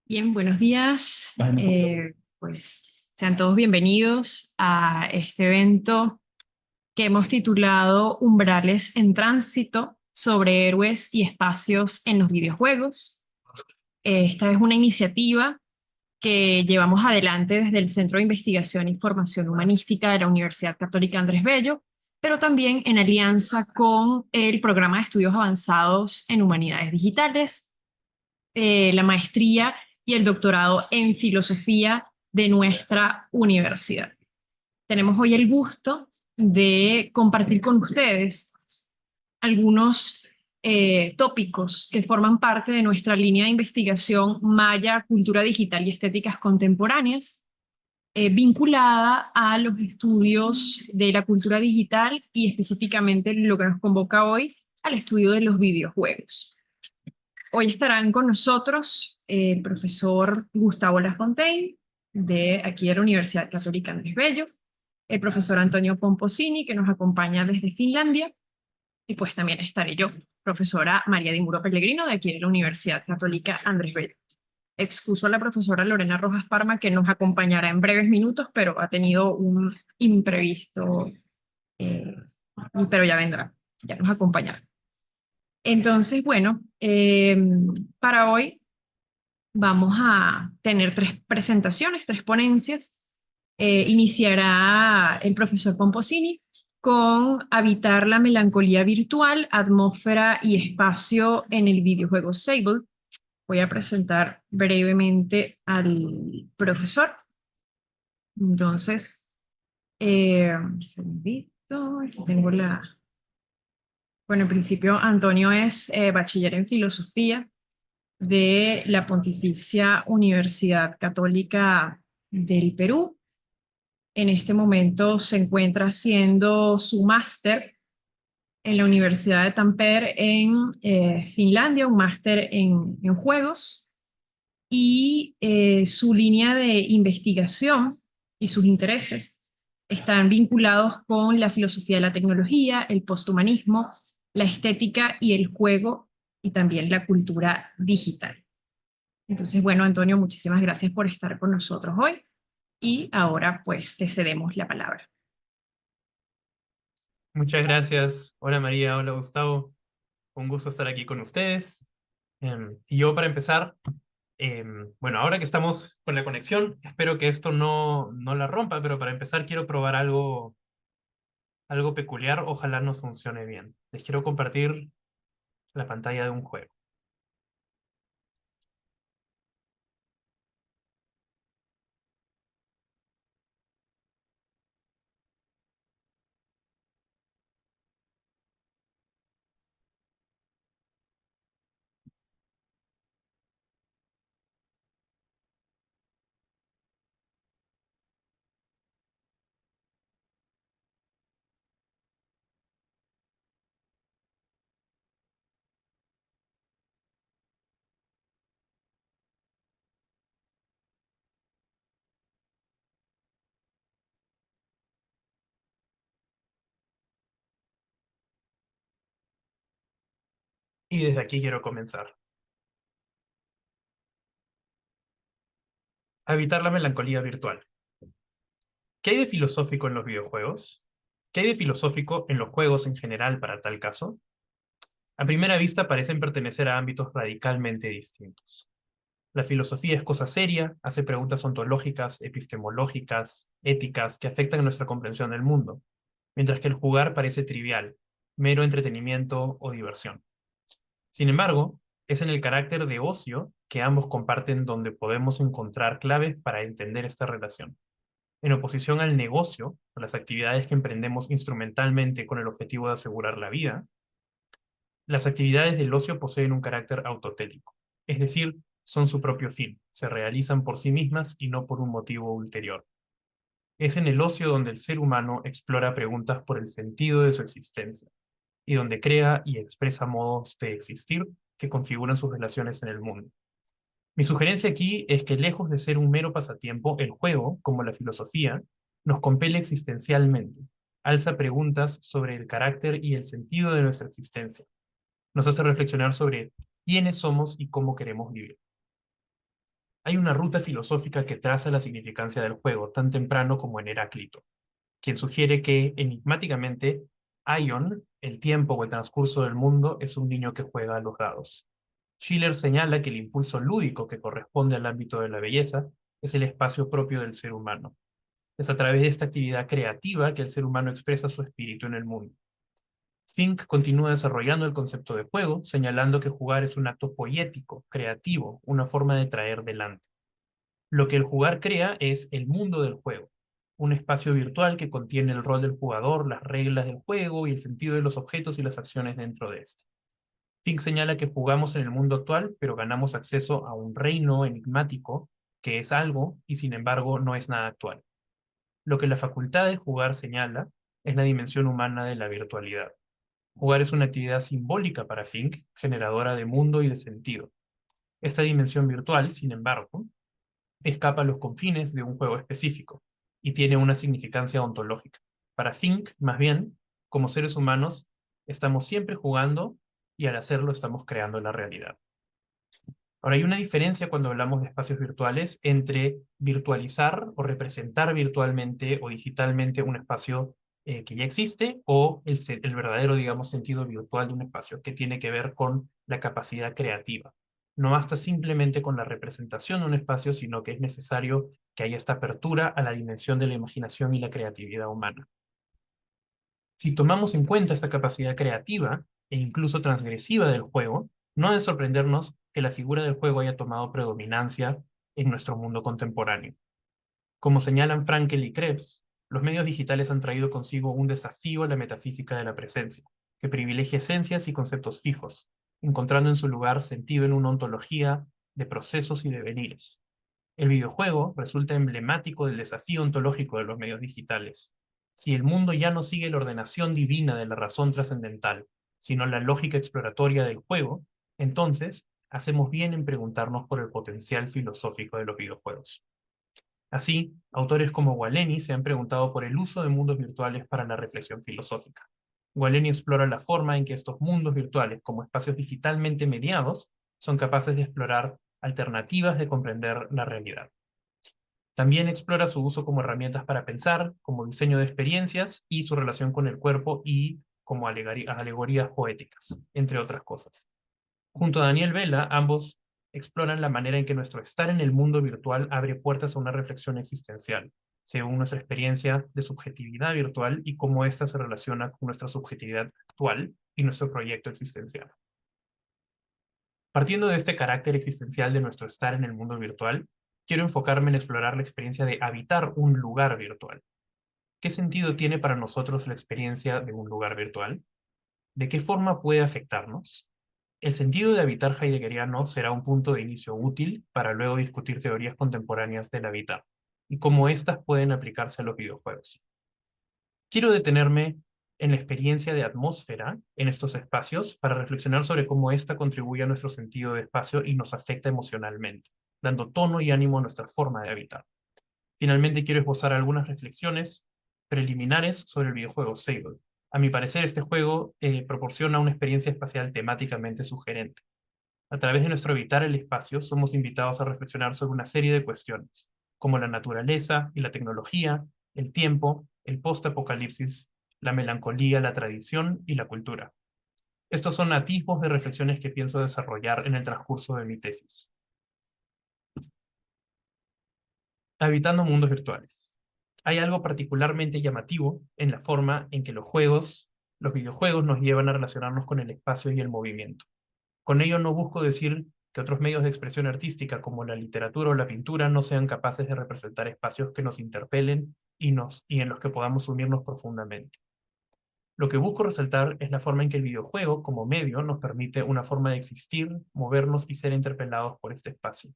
Bien, buenos días. Pues sean todos bienvenidos a este evento que hemos titulado Umbrales en Tránsito sobre héroes y espacios en los videojuegos. Esta es una iniciativa que llevamos adelante desde el Centro de Investigación y Formación Humanística de la Universidad Católica Andrés Bello, pero también en alianza con el Programa de Estudios Avanzados en Humanidades Digitales, la maestría y el doctorado en filosofía de nuestra universidad. Tenemos hoy el gusto de compartir con ustedes algunos tópicos que forman parte de nuestra línea de investigación Maya, Cultura Digital y Estéticas Contemporáneas, vinculada a los estudios de la cultura digital y específicamente lo que nos convoca hoy al estudio de los videojuegos. Hoy estarán con nosotros el profesor Gustavo Lafontaine, de aquí de la Universidad Católica Andrés Bello, el profesor Antonio Pomposini, que nos acompaña desde Finlandia, y pues también estaré yo, profesora María Di Muro Pellegrino, de aquí de la Universidad Católica Andrés Bello. Excuso a la profesora Lorena Rojas Parma, que nos acompañará en breves minutos, pero ha tenido un imprevisto, eh, pero ya vendrá, ya nos acompañará. Entonces, bueno, para hoy vamos a tener tres presentaciones, tres ponencias. Iniciará el profesor Pomposini con Habitar la melancolía virtual, atmósfera y espacio en el videojuego Sable. Voy a presentar brevemente al profesor. Entonces, un segundito, aquí tengo la... Bueno, en principio Antonio es bachiller en filosofía de la Pontificia Universidad Católica del Perú. En este momento se encuentra haciendo su máster en la Universidad de Tampere en Finlandia, un máster en juegos, y su línea de investigación y sus intereses están vinculados con la filosofía de la tecnología, el posthumanismo, la estética y el juego, y también la cultura digital. Entonces, bueno, Antonio, muchísimas gracias por estar con nosotros hoy y ahora pues te cedemos la palabra. Muchas gracias. Hola María, hola Gustavo. Un gusto estar aquí con ustedes. Y yo para empezar, bueno, ahora que estamos con la conexión, espero que esto no la rompa, pero para empezar quiero probar algo peculiar. Ojalá nos funcione bien. Les quiero compartir la pantalla de un juego. Y desde aquí quiero comenzar. Evitar la melancolía virtual. ¿Qué hay de filosófico en los videojuegos? ¿Qué hay de filosófico en los juegos en general para tal caso? A primera vista parecen pertenecer a ámbitos radicalmente distintos. La filosofía es cosa seria, hace preguntas ontológicas, epistemológicas, éticas, que afectan nuestra comprensión del mundo, mientras que el jugar parece trivial, mero entretenimiento o diversión. Sin embargo, es en el carácter de ocio que ambos comparten donde podemos encontrar claves para entender esta relación. En oposición al negocio, o las actividades que emprendemos instrumentalmente con el objetivo de asegurar la vida, las actividades del ocio poseen un carácter autotélico, es decir, son su propio fin, se realizan por sí mismas y no por un motivo ulterior. Es en el ocio donde el ser humano explora preguntas por el sentido de su existencia, y donde crea y expresa modos de existir que configuran sus relaciones en el mundo. Mi sugerencia aquí es que lejos de ser un mero pasatiempo, el juego, como la filosofía, nos compele existencialmente, alza preguntas sobre el carácter y el sentido de nuestra existencia, nos hace reflexionar sobre quiénes somos y cómo queremos vivir. Hay una ruta filosófica que traza la significancia del juego, tan temprano como en Heráclito, quien sugiere que, enigmáticamente, Aion, el tiempo o el transcurso del mundo, es un niño que juega a los dados. Schiller señala que el impulso lúdico que corresponde al ámbito de la belleza es el espacio propio del ser humano. Es a través de esta actividad creativa que el ser humano expresa su espíritu en el mundo. Fink continúa desarrollando el concepto de juego, señalando que jugar es un acto poético, creativo, una forma de traer delante. Lo que el jugar crea es el mundo del juego, un espacio virtual que contiene el rol del jugador, las reglas del juego y el sentido de los objetos y las acciones dentro de este. Fink señala que jugamos en el mundo actual, pero ganamos acceso a un reino enigmático que es algo y sin embargo no es nada actual. Lo que la facultad de jugar señala es la dimensión humana de la virtualidad. Jugar es una actividad simbólica para Fink, generadora de mundo y de sentido. Esta dimensión virtual, sin embargo, escapa a los confines de un juego específico y tiene una significancia ontológica. Para Fink, más bien, como seres humanos, estamos siempre jugando y al hacerlo estamos creando la realidad. Ahora, hay una diferencia cuando hablamos de espacios virtuales entre virtualizar o representar virtualmente o digitalmente un espacio que ya existe o el verdadero, digamos, sentido virtual de un espacio que tiene que ver con la capacidad creativa. No basta simplemente con la representación de un espacio, sino que es necesario que haya esta apertura a la dimensión de la imaginación y la creatividad humana. Si tomamos en cuenta esta capacidad creativa e incluso transgresiva del juego, no es de sorprendernos que la figura del juego haya tomado predominancia en nuestro mundo contemporáneo. Como señalan Frankel y Krebs, los medios digitales han traído consigo un desafío a la metafísica de la presencia, que privilegia esencias y conceptos fijos, encontrando en su lugar sentido en una ontología de procesos y devenires. El videojuego resulta emblemático del desafío ontológico de los medios digitales. Si el mundo ya no sigue la ordenación divina de la razón trascendental, sino la lógica exploratoria del juego, entonces hacemos bien en preguntarnos por el potencial filosófico de los videojuegos. Así, autores como Gualeni se han preguntado por el uso de mundos virtuales para la reflexión filosófica. Gualeni explora la forma en que estos mundos virtuales, como espacios digitalmente mediados, son capaces de explorar alternativas de comprender la realidad. También explora su uso como herramientas para pensar, como diseño de experiencias y su relación con el cuerpo y como alegorías poéticas, entre otras cosas. Junto a Daniel Vela, ambos exploran la manera en que nuestro estar en el mundo virtual abre puertas a una reflexión existencial, según nuestra experiencia de subjetividad virtual y cómo ésta se relaciona con nuestra subjetividad actual y nuestro proyecto existencial. Partiendo de este carácter existencial de nuestro estar en el mundo virtual, quiero enfocarme en explorar la experiencia de habitar un lugar virtual. ¿Qué sentido tiene para nosotros la experiencia de un lugar virtual? ¿De qué forma puede afectarnos? El sentido de habitar heideggeriano será un punto de inicio útil para luego discutir teorías contemporáneas del habitar y cómo éstas pueden aplicarse a los videojuegos. Quiero detenerme en la experiencia de atmósfera en estos espacios para reflexionar sobre cómo ésta contribuye a nuestro sentido de espacio y nos afecta emocionalmente, dando tono y ánimo a nuestra forma de habitar. Finalmente quiero esbozar algunas reflexiones preliminares sobre el videojuego Sable. A mi parecer, este juego proporciona una experiencia espacial temáticamente sugerente. A través de nuestro habitar el espacio, somos invitados a reflexionar sobre una serie de cuestiones, como la naturaleza y la tecnología, el tiempo, el post-apocalipsis, la melancolía, la tradición y la cultura. Estos son atisbos de reflexiones que pienso desarrollar en el transcurso de mi tesis. Habitando mundos virtuales. Hay algo particularmente llamativo en la forma en que los videojuegos nos llevan a relacionarnos con el espacio y el movimiento. Con ello no busco decir que otros medios de expresión artística como la literatura o la pintura no sean capaces de representar espacios que nos interpelen y en los que podamos sumirnos profundamente. Lo que busco resaltar es la forma en que el videojuego, como medio, nos permite una forma de existir, movernos y ser interpelados por este espacio.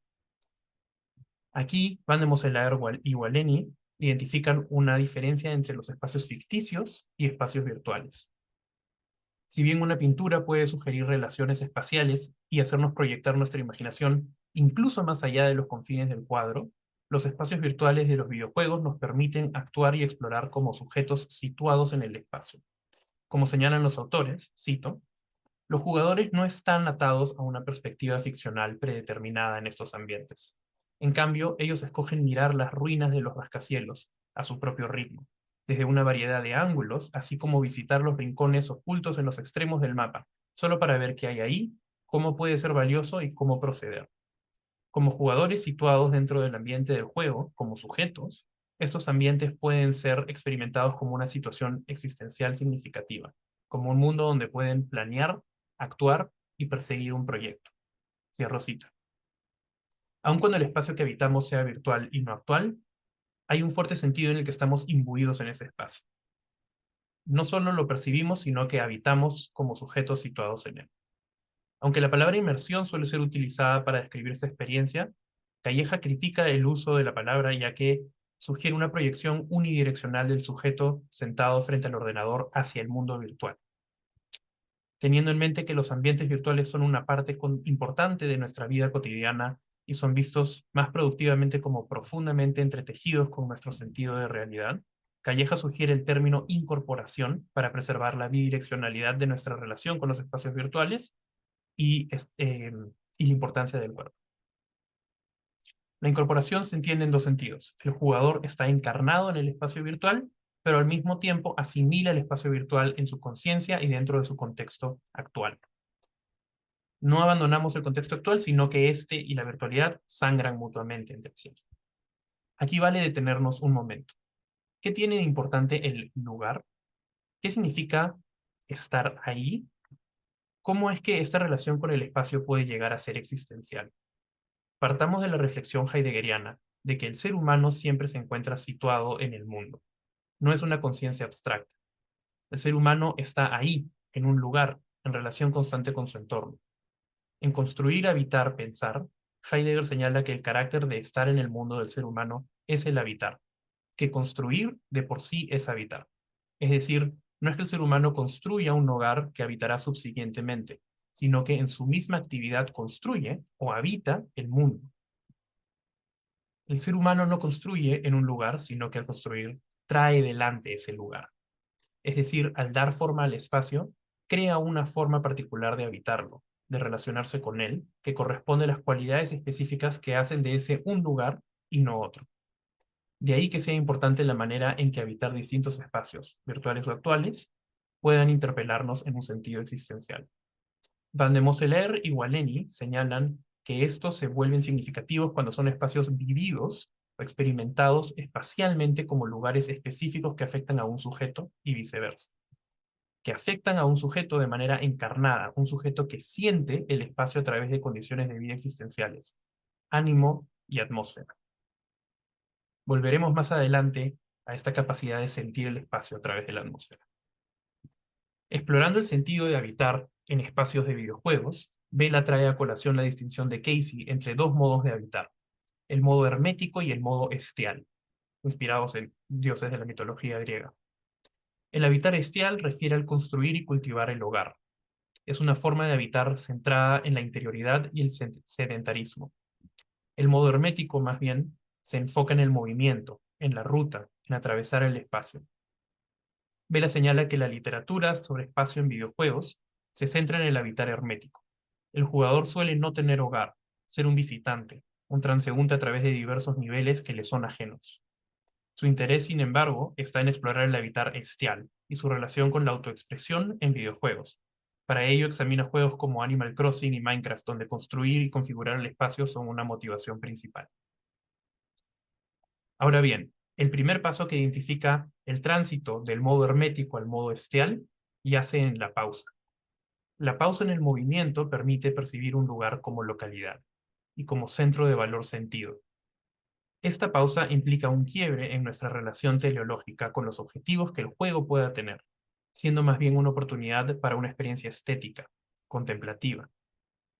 Aquí, Van de Moselaer y Gualeni identifican una diferencia entre los espacios ficticios y espacios virtuales. Si bien una pintura puede sugerir relaciones espaciales y hacernos proyectar nuestra imaginación incluso más allá de los confines del cuadro, los espacios virtuales de los videojuegos nos permiten actuar y explorar como sujetos situados en el espacio. Como señalan los autores, cito, los jugadores no están atados a una perspectiva ficcional predeterminada en estos ambientes. En cambio, ellos escogen mirar las ruinas de los rascacielos a su propio ritmo, desde una variedad de ángulos, así como visitar los rincones ocultos en los extremos del mapa, solo para ver qué hay ahí, cómo puede ser valioso y cómo proceder. Como jugadores situados dentro del ambiente del juego, como sujetos, estos ambientes pueden ser experimentados como una situación existencial significativa, como un mundo donde pueden planear, actuar y perseguir un proyecto. Cierro cita. Aun cuando el espacio que habitamos sea virtual y no actual, hay un fuerte sentido en el que estamos imbuidos en ese espacio. No solo lo percibimos, sino que habitamos como sujetos situados en él. Aunque la palabra inmersión suele ser utilizada para describir esta experiencia, Calleja critica el uso de la palabra ya que sugiere una proyección unidireccional del sujeto sentado frente al ordenador hacia el mundo virtual. Teniendo en mente que los ambientes virtuales son una parte importante de nuestra vida cotidiana y son vistos más productivamente como profundamente entretejidos con nuestro sentido de realidad, Calleja sugiere el término incorporación para preservar la bidireccionalidad de nuestra relación con los espacios virtuales y la importancia del cuerpo. La incorporación se entiende en dos sentidos. El jugador está encarnado en el espacio virtual, pero al mismo tiempo asimila el espacio virtual en su conciencia y dentro de su contexto actual. No abandonamos el contexto actual, sino que este y la virtualidad sangran mutuamente entre sí. Aquí vale detenernos un momento. ¿Qué tiene de importante el lugar? ¿Qué significa estar ahí? ¿Cómo es que esta relación con el espacio puede llegar a ser existencial? Partamos de la reflexión heideggeriana de que el ser humano siempre se encuentra situado en el mundo. No es una conciencia abstracta. El ser humano está ahí, en un lugar, en relación constante con su entorno. En Construir, Habitar, Pensar, Heidegger señala que el carácter de estar en el mundo del ser humano es el habitar, que construir de por sí es habitar. Es decir, no es que el ser humano construya un hogar que habitará subsiguientemente, sino que en su misma actividad construye o habita el mundo. El ser humano no construye en un lugar, sino que al construir trae delante ese lugar. Es decir, al dar forma al espacio, crea una forma particular de habitarlo, de relacionarse con él, que corresponde a las cualidades específicas que hacen de ese un lugar y no otro. De ahí que sea importante la manera en que habitar distintos espacios, virtuales o actuales, puedan interpelarnos en un sentido existencial. Van de Mosselaer y Waleni señalan que estos se vuelven significativos cuando son espacios vividos o experimentados espacialmente como lugares específicos que afectan a un sujeto y viceversa. Que afectan a un sujeto de manera encarnada, un sujeto que siente el espacio a través de condiciones de vida existenciales, ánimo y atmósfera. Volveremos más adelante a esta capacidad de sentir el espacio a través de la atmósfera. Explorando el sentido de habitar en espacios de videojuegos, Vela trae a colación la distinción de Casey entre dos modos de habitar, el modo hermético y el modo estial, inspirados en dioses de la mitología griega. El habitar estial refiere al construir y cultivar el hogar. Es una forma de habitar centrada en la interioridad y el sedentarismo. El modo hermético, más bien, se enfoca en el movimiento, en la ruta, en atravesar el espacio. Vela señala que la literatura sobre espacio en videojuegos se centra en el habitar hermético. El jugador suele no tener hogar, ser un visitante, un transeúnte a través de diversos niveles que le son ajenos. Su interés, sin embargo, está en explorar el habitar estial y su relación con la autoexpresión en videojuegos. Para ello examina juegos como Animal Crossing y Minecraft, donde construir y configurar el espacio son una motivación principal. Ahora bien, el primer paso que identifica el tránsito del modo hermético al modo estial yace en la pausa. La pausa en el movimiento permite percibir un lugar como localidad y como centro de valor sentido. Esta pausa implica un quiebre en nuestra relación teleológica con los objetivos que el juego pueda tener, siendo más bien una oportunidad para una experiencia estética, contemplativa.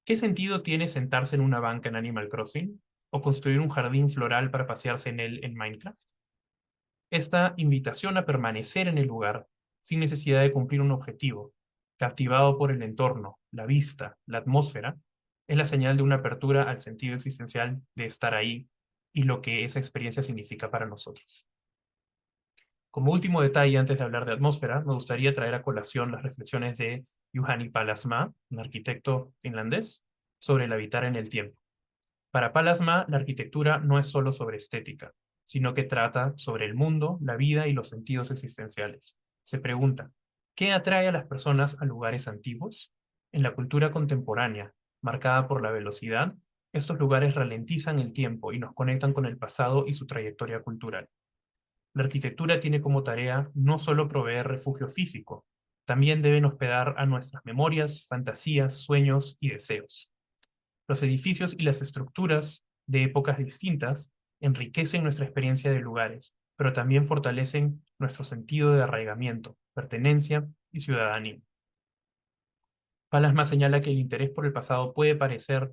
¿Qué sentido tiene sentarse en una banca en Animal Crossing o construir un jardín floral para pasearse en él en Minecraft? Esta invitación a permanecer en el lugar sin necesidad de cumplir un objetivo, captivado por el entorno, la vista, la atmósfera, es la señal de una apertura al sentido existencial de estar ahí y lo que esa experiencia significa para nosotros. Como último detalle, antes de hablar de atmósfera, me gustaría traer a colación las reflexiones de Juhani Palasmaa, un arquitecto finlandés, sobre el habitar en el tiempo. Para Palasma, la arquitectura no es solo sobre estética, sino que trata sobre el mundo, la vida y los sentidos existenciales. Se pregunta, ¿qué atrae a las personas a lugares antiguos? En la cultura contemporánea, marcada por la velocidad, estos lugares ralentizan el tiempo y nos conectan con el pasado y su trayectoria cultural. La arquitectura tiene como tarea no solo proveer refugio físico, también deben hospedar a nuestras memorias, fantasías, sueños y deseos. Los edificios y las estructuras de épocas distintas enriquecen nuestra experiencia de lugares, pero también fortalecen nuestro sentido de arraigamiento, pertenencia y ciudadanía. Palasma señala que el interés por el pasado puede ser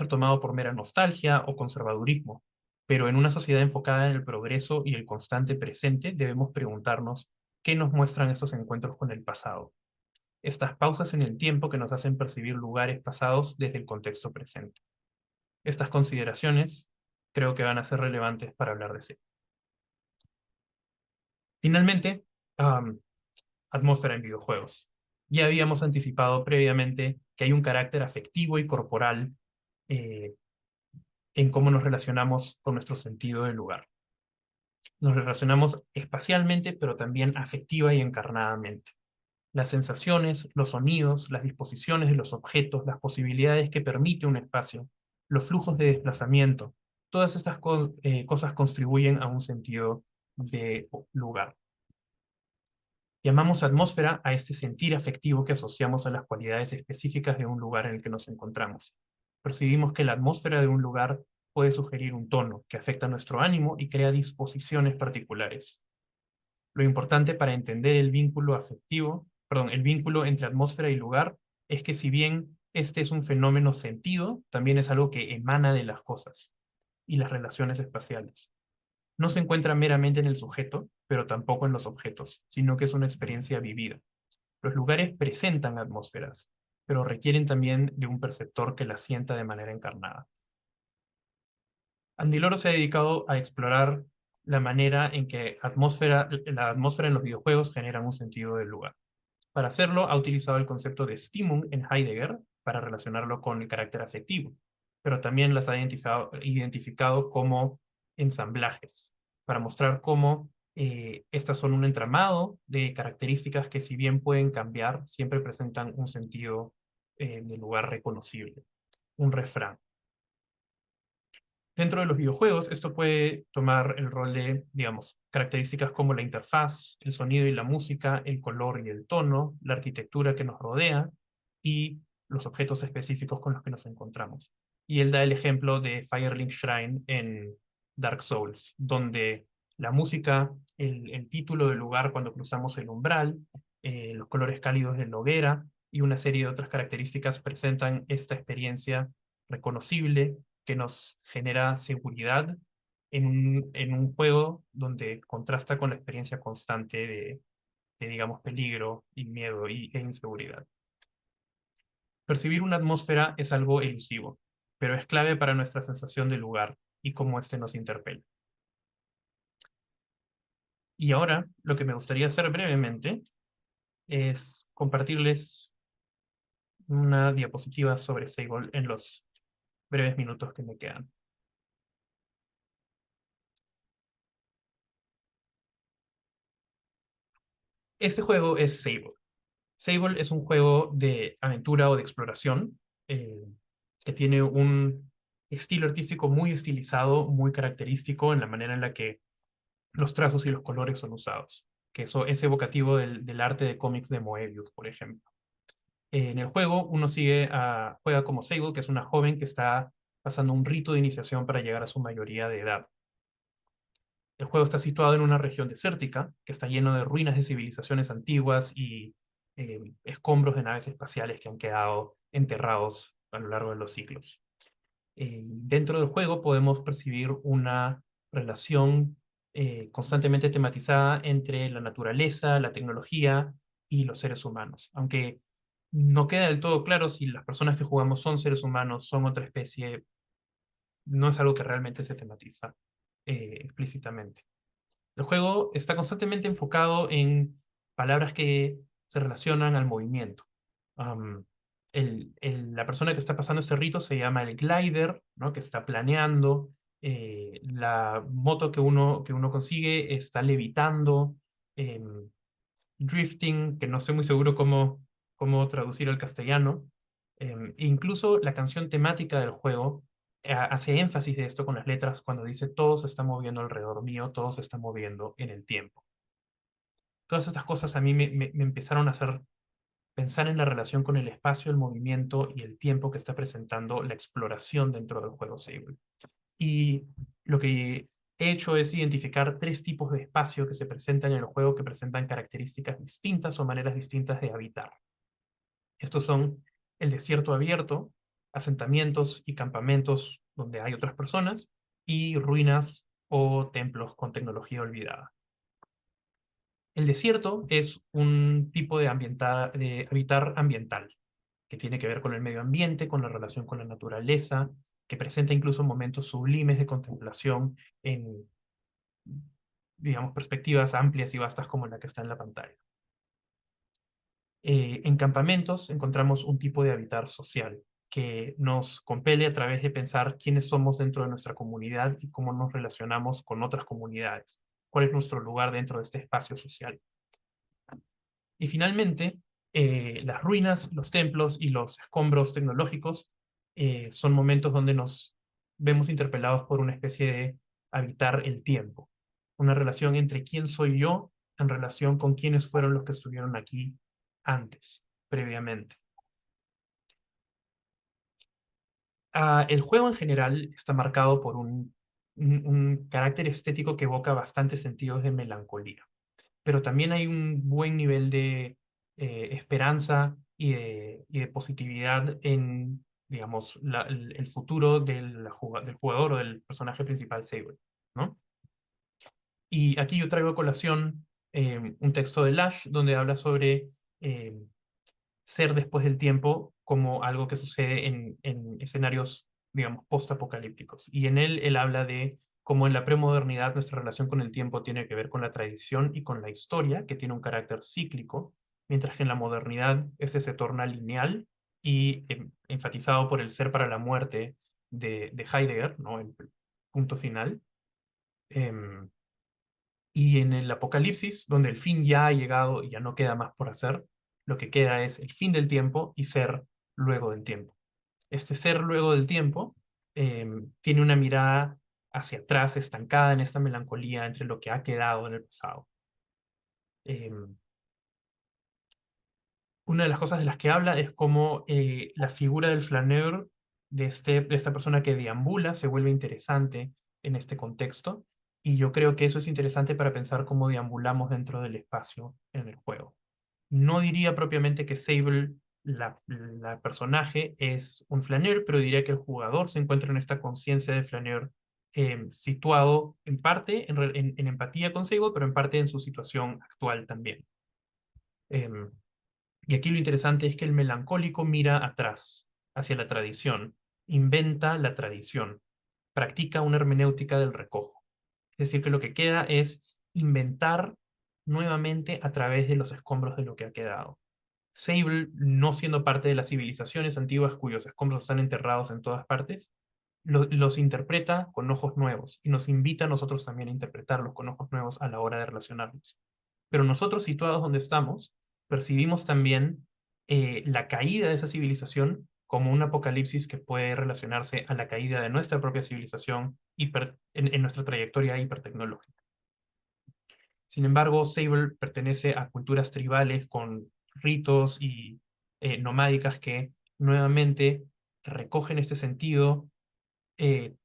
tomado por mera nostalgia o conservadurismo, pero en una sociedad enfocada en el progreso y el constante presente debemos preguntarnos qué nos muestran estos encuentros con el pasado, estas pausas en el tiempo que nos hacen percibir lugares pasados desde el contexto presente. Estas consideraciones creo que van a ser relevantes para hablar de sí. Finalmente, atmósfera en videojuegos. Ya habíamos anticipado previamente que hay un carácter afectivo y corporal eh, en cómo nos relacionamos con nuestro sentido del lugar. Nos relacionamos espacialmente, pero también afectiva y encarnadamente. Las sensaciones, los sonidos, las disposiciones de los objetos, las posibilidades que permite un espacio, los flujos de desplazamiento, todas estas cosas contribuyen a un sentido de lugar. Llamamos atmósfera a este sentir afectivo que asociamos a las cualidades específicas de un lugar en el que nos encontramos. Percibimos que la atmósfera de un lugar puede sugerir un tono que afecta nuestro ánimo y crea disposiciones particulares. Lo importante para entender el vínculo entre atmósfera y lugar, es que si bien este es un fenómeno sentido, también es algo que emana de las cosas y las relaciones espaciales. No se encuentra meramente en el sujeto, pero tampoco en los objetos, sino que es una experiencia vivida. Los lugares presentan atmósferas, pero requieren también de un perceptor que las sienta de manera encarnada. Andiloro se ha dedicado a explorar la manera en que la atmósfera en los videojuegos genera un sentido del lugar. Para hacerlo, ha utilizado el concepto de Stimmung en Heidegger para relacionarlo con el carácter afectivo, pero también las ha identificado como ensamblajes, para mostrar cómo estas son un entramado de características que, si bien pueden cambiar, siempre presentan un sentido de lugar reconocible, un refrán. Dentro de los videojuegos, esto puede tomar el rol de, digamos, características como la interfaz, el sonido y la música, el color y el tono, la arquitectura que nos rodea y los objetos específicos con los que nos encontramos. Y él da el ejemplo de Firelink Shrine en Dark Souls, donde la música, el título del lugar cuando cruzamos el umbral, los colores cálidos de la hoguera y una serie de otras características presentan esta experiencia reconocible que nos genera seguridad en un juego donde contrasta con la experiencia constante digamos, peligro y miedo e inseguridad. Percibir una atmósfera es algo elusivo, pero es clave para nuestra sensación de lugar y cómo éste nos interpela. Y ahora, lo que me gustaría hacer brevemente es compartirles una diapositiva sobre Sable en los breves minutos que me quedan. Este juego es Sable. Sable es un juego de aventura o de exploración que tiene un estilo artístico muy estilizado, muy característico en la manera en la que los trazos y los colores son usados, que eso es evocativo del arte de cómics de Moebius, por ejemplo. En el juego uno juega como Sable, que es una joven que está pasando un rito de iniciación para llegar a su mayoría de edad. El juego está situado en una región desértica que está lleno de ruinas de civilizaciones antiguas y escombros de naves espaciales que han quedado enterrados a lo largo de los siglos. Dentro del juego podemos percibir una relación constantemente tematizada entre la naturaleza, la tecnología y los seres humanos. Aunque no queda del todo claro si las personas que jugamos son seres humanos, son otra especie, no es algo que realmente se tematiza explícitamente. El juego está constantemente enfocado en palabras que se relacionan al movimiento. la persona que está pasando este rito se llama el glider, ¿no? Que está planeando. La moto que uno consigue está levitando. Drifting, que no estoy muy seguro cómo traducir al castellano. Incluso la canción temática del juego hace énfasis de esto con las letras cuando dice todo se está moviendo alrededor mío, todo se está moviendo en el tiempo. Todas estas cosas a mí me empezaron a hacer pensar en la relación con el espacio, el movimiento y el tiempo que está presentando la exploración dentro del juego Sable. Y lo que he hecho es identificar 3 tipos de espacio que se presentan en el juego que presentan características distintas o maneras distintas de habitar. Estos son el desierto abierto, asentamientos y campamentos donde hay otras personas, y ruinas o templos con tecnología olvidada. El desierto es un tipo de habitar ambiental, que tiene que ver con el medio ambiente, con la relación con la naturaleza, que presenta incluso momentos sublimes de contemplación en, digamos, perspectivas amplias y vastas como la que está en la pantalla. En campamentos encontramos un tipo de habitar social que nos compele a través de pensar quiénes somos dentro de nuestra comunidad y cómo nos relacionamos con otras comunidades, cuál es nuestro lugar dentro de este espacio social. Y finalmente, las ruinas, los templos y los escombros tecnológicos son momentos donde nos vemos interpelados por una especie de habitar el tiempo, una relación entre quién soy yo en relación con quiénes fueron los que estuvieron aquí antes, previamente. El juego en general está marcado por un carácter estético que evoca bastantes sentidos de melancolía, pero también hay un buen nivel de esperanza y de positividad en, digamos, el futuro del jugador o del personaje principal, Sable, ¿no? Y aquí yo traigo a colación un texto de Lash donde habla sobre eh, ser después del tiempo como algo que sucede en escenarios, digamos, post-apocalípticos. Y en él habla de cómo en la premodernidad nuestra relación con el tiempo tiene que ver con la tradición y con la historia, que tiene un carácter cíclico, mientras que en la modernidad este se torna lineal y enfatizado por el ser para la muerte de Heidegger, ¿no? El punto final. Em, y en el apocalipsis, donde el fin ya ha llegado y ya no queda más por hacer, lo que queda es el fin del tiempo y ser luego del tiempo. Este ser luego del tiempo tiene una mirada hacia atrás, estancada en esta melancolía entre lo que ha quedado en el pasado. Una de las cosas de las que habla es cómo la figura del flaneur, de esta persona que deambula, se vuelve interesante en este contexto. Y yo creo que eso es interesante para pensar cómo deambulamos dentro del espacio en el juego. No diría propiamente que Sable, la personaje, es un flaneur, pero diría que el jugador se encuentra en esta conciencia de flaneur, situado en parte en empatía con Sable, pero en parte en su situación actual también. Y aquí lo interesante es que el melancólico mira atrás, hacia la tradición, inventa la tradición, practica una hermenéutica del recojo. Es decir, que lo que queda es inventar nuevamente a través de los escombros de lo que ha quedado. Sable, no siendo parte de las civilizaciones antiguas cuyos escombros están enterrados en todas partes, los interpreta con ojos nuevos y nos invita a nosotros también a interpretarlos con ojos nuevos a la hora de relacionarnos. Pero nosotros, situados donde estamos, percibimos también la caída de esa civilización como un apocalipsis que puede relacionarse a la caída de nuestra propia civilización en nuestra trayectoria hipertecnológica. Sin embargo, Sable pertenece a culturas tribales con ritos y nomádicas que nuevamente recogen este sentido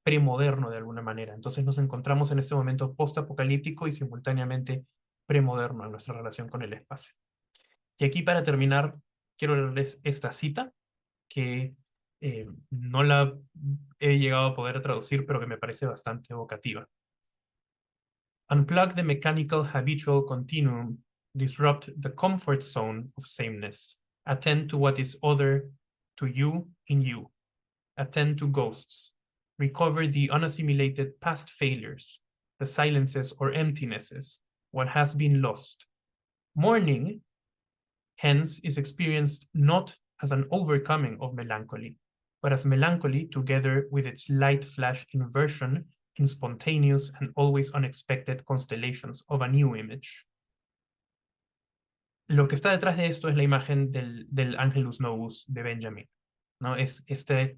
premoderno de alguna manera. Entonces nos encontramos en este momento post-apocalíptico y simultáneamente premoderno en nuestra relación con el espacio. Y aquí para terminar, quiero leerles esta cita que no la he llegado a poder traducir, pero que me parece bastante evocativa. Unplug the mechanical habitual continuum, disrupt the comfort zone of sameness, attend to what is other to you in you, attend to ghosts, recover the unassimilated past failures, the silences or emptinesses, what has been lost. Mourning, hence, is experienced not as an overcoming of melancholy, but as melancholy together with its light flash inversion in spontaneous and always unexpected constellations of a new image. Lo que está detrás de esto es la imagen del Angelus Novus de Benjamin, ¿no? Es esta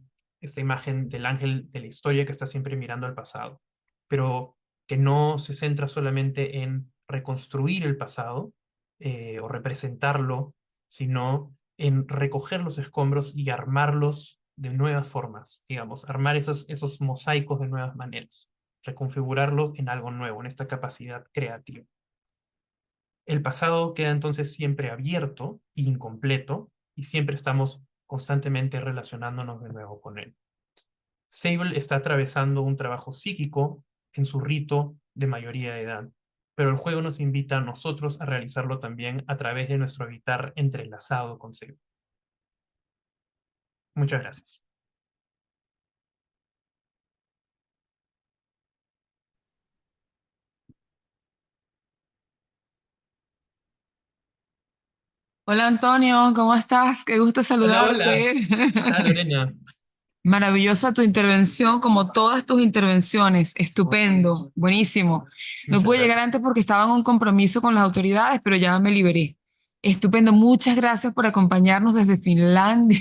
imagen del ángel de la historia que está siempre mirando al pasado, pero que no se centra solamente en reconstruir el pasado o representarlo, sino en recoger los escombros y armarlos de nuevas formas, digamos, armar esos mosaicos de nuevas maneras, reconfigurarlos en algo nuevo, en esta capacidad creativa. El pasado queda entonces siempre abierto e incompleto y siempre estamos constantemente relacionándonos de nuevo con él. Sable está atravesando un trabajo psíquico en su rito de mayoría de edad, pero el juego nos invita a nosotros a realizarlo también a través de nuestro habitar entrelazado con Sable. Muchas gracias. Hola Antonio, ¿cómo estás? Qué gusto Hola, hola. saludarte. ¿Qué tal, Lorena? Maravillosa tu intervención, como todas tus intervenciones. Estupendo, buenísimo. No Muchas pude llegar gracias. antes porque estaba en un compromiso con las autoridades, pero ya me liberé. Estupendo, muchas gracias por acompañarnos desde Finlandia.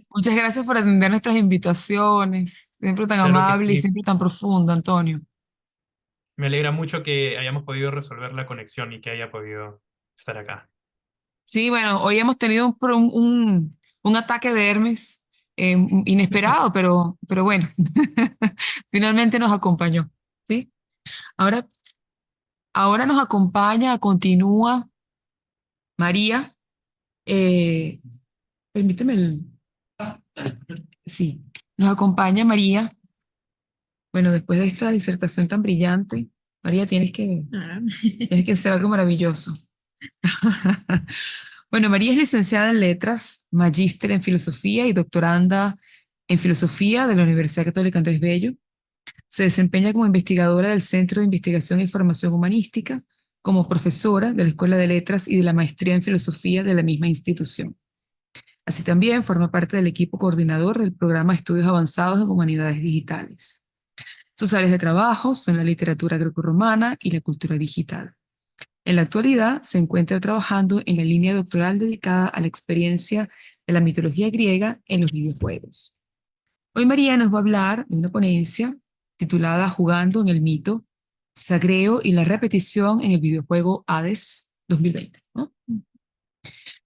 Muchas gracias por atender nuestras invitaciones. Siempre tan Claro que amable y sí. siempre tan profundo, Antonio. Me alegra mucho que hayamos podido resolver la conexión y que haya podido estar acá. Sí, bueno, hoy hemos tenido un ataque de Hermes inesperado, pero bueno, finalmente nos acompañó, ¿sí? Ahora, ahora nos acompaña, continúa María. eh, permíteme sí, nos acompaña María. Bueno, después de esta disertación tan brillante, María, tienes que hacer algo maravilloso. Bueno, María es licenciada en Letras, magíster en Filosofía y doctoranda en Filosofía de la Universidad Católica Andrés Bello. Se desempeña como investigadora del Centro de Investigación y Formación Humanística, como profesora de la Escuela de Letras y de la Maestría en Filosofía de la misma institución. Así también forma parte del equipo coordinador del programa de Estudios Avanzados en Humanidades Digitales. Sus áreas de trabajo son la literatura grecorromana y la cultura digital. En la actualidad se encuentra trabajando en la línea doctoral dedicada a la experiencia de la mitología griega en los videojuegos. Hoy María nos va a hablar de una ponencia titulada Jugando en el mito, Sagreo y la repetición en el videojuego Hades 2020, ¿no?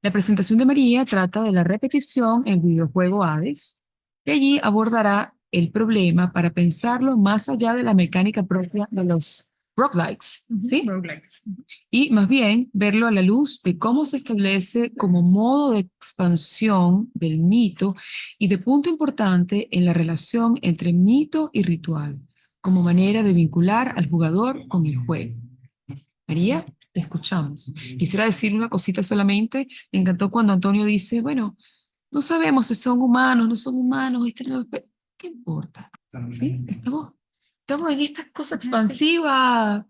La presentación de María trata de la repetición en el videojuego Hades y allí abordará el problema para pensarlo más allá de la mecánica propia de los roguelikes, ¿sí? Roguelikes. Y más bien verlo a la luz de cómo se establece como modo de expansión del mito y de punto importante en la relación entre mito y ritual, como manera de vincular al jugador con el juego. María, te escuchamos. Quisiera decir una cosita solamente. Me encantó cuando Antonio dice, bueno, no sabemos si son humanos, no son humanos, ¿qué importa? ¿Sí? Estamos en esta cosa expansiva,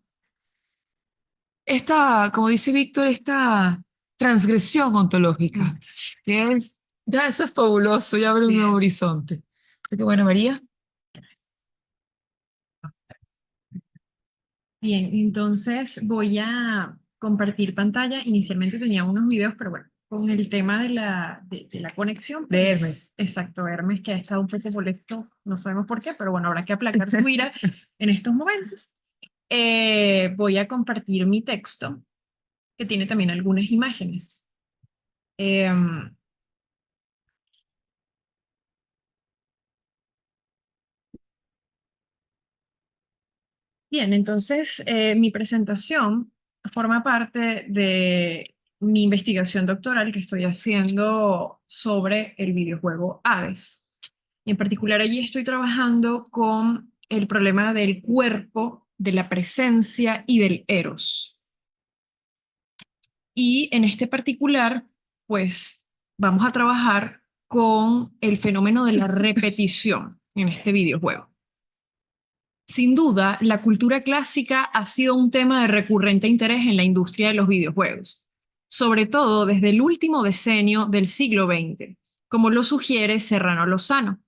esta, como dice Víctor, esta transgresión ontológica, que es, ya eso es fabuloso, ya abre un nuevo horizonte. Así que bueno, María. Bien, entonces voy a compartir pantalla. Inicialmente tenía unos videos, pero bueno, con el tema de la conexión. De Pues, Hermes. exacto, Hermes, que ha estado un poco molesto, no sabemos por qué, pero bueno, habrá que aplacar su ira en estos momentos. Voy a compartir mi texto, que tiene también algunas imágenes. Em, Bien, entonces mi presentación forma parte de mi investigación doctoral que estoy haciendo sobre el videojuego Hades. Y en particular allí estoy trabajando con el problema del cuerpo, de la presencia y del eros. Y en este particular, pues vamos a trabajar con el fenómeno de la repetición en este videojuego. Sin duda, la cultura clásica ha sido un tema de recurrente interés en la industria de los videojuegos. sobre todo desde el último decenio del siglo XX, como lo sugiere Serrano Lozano.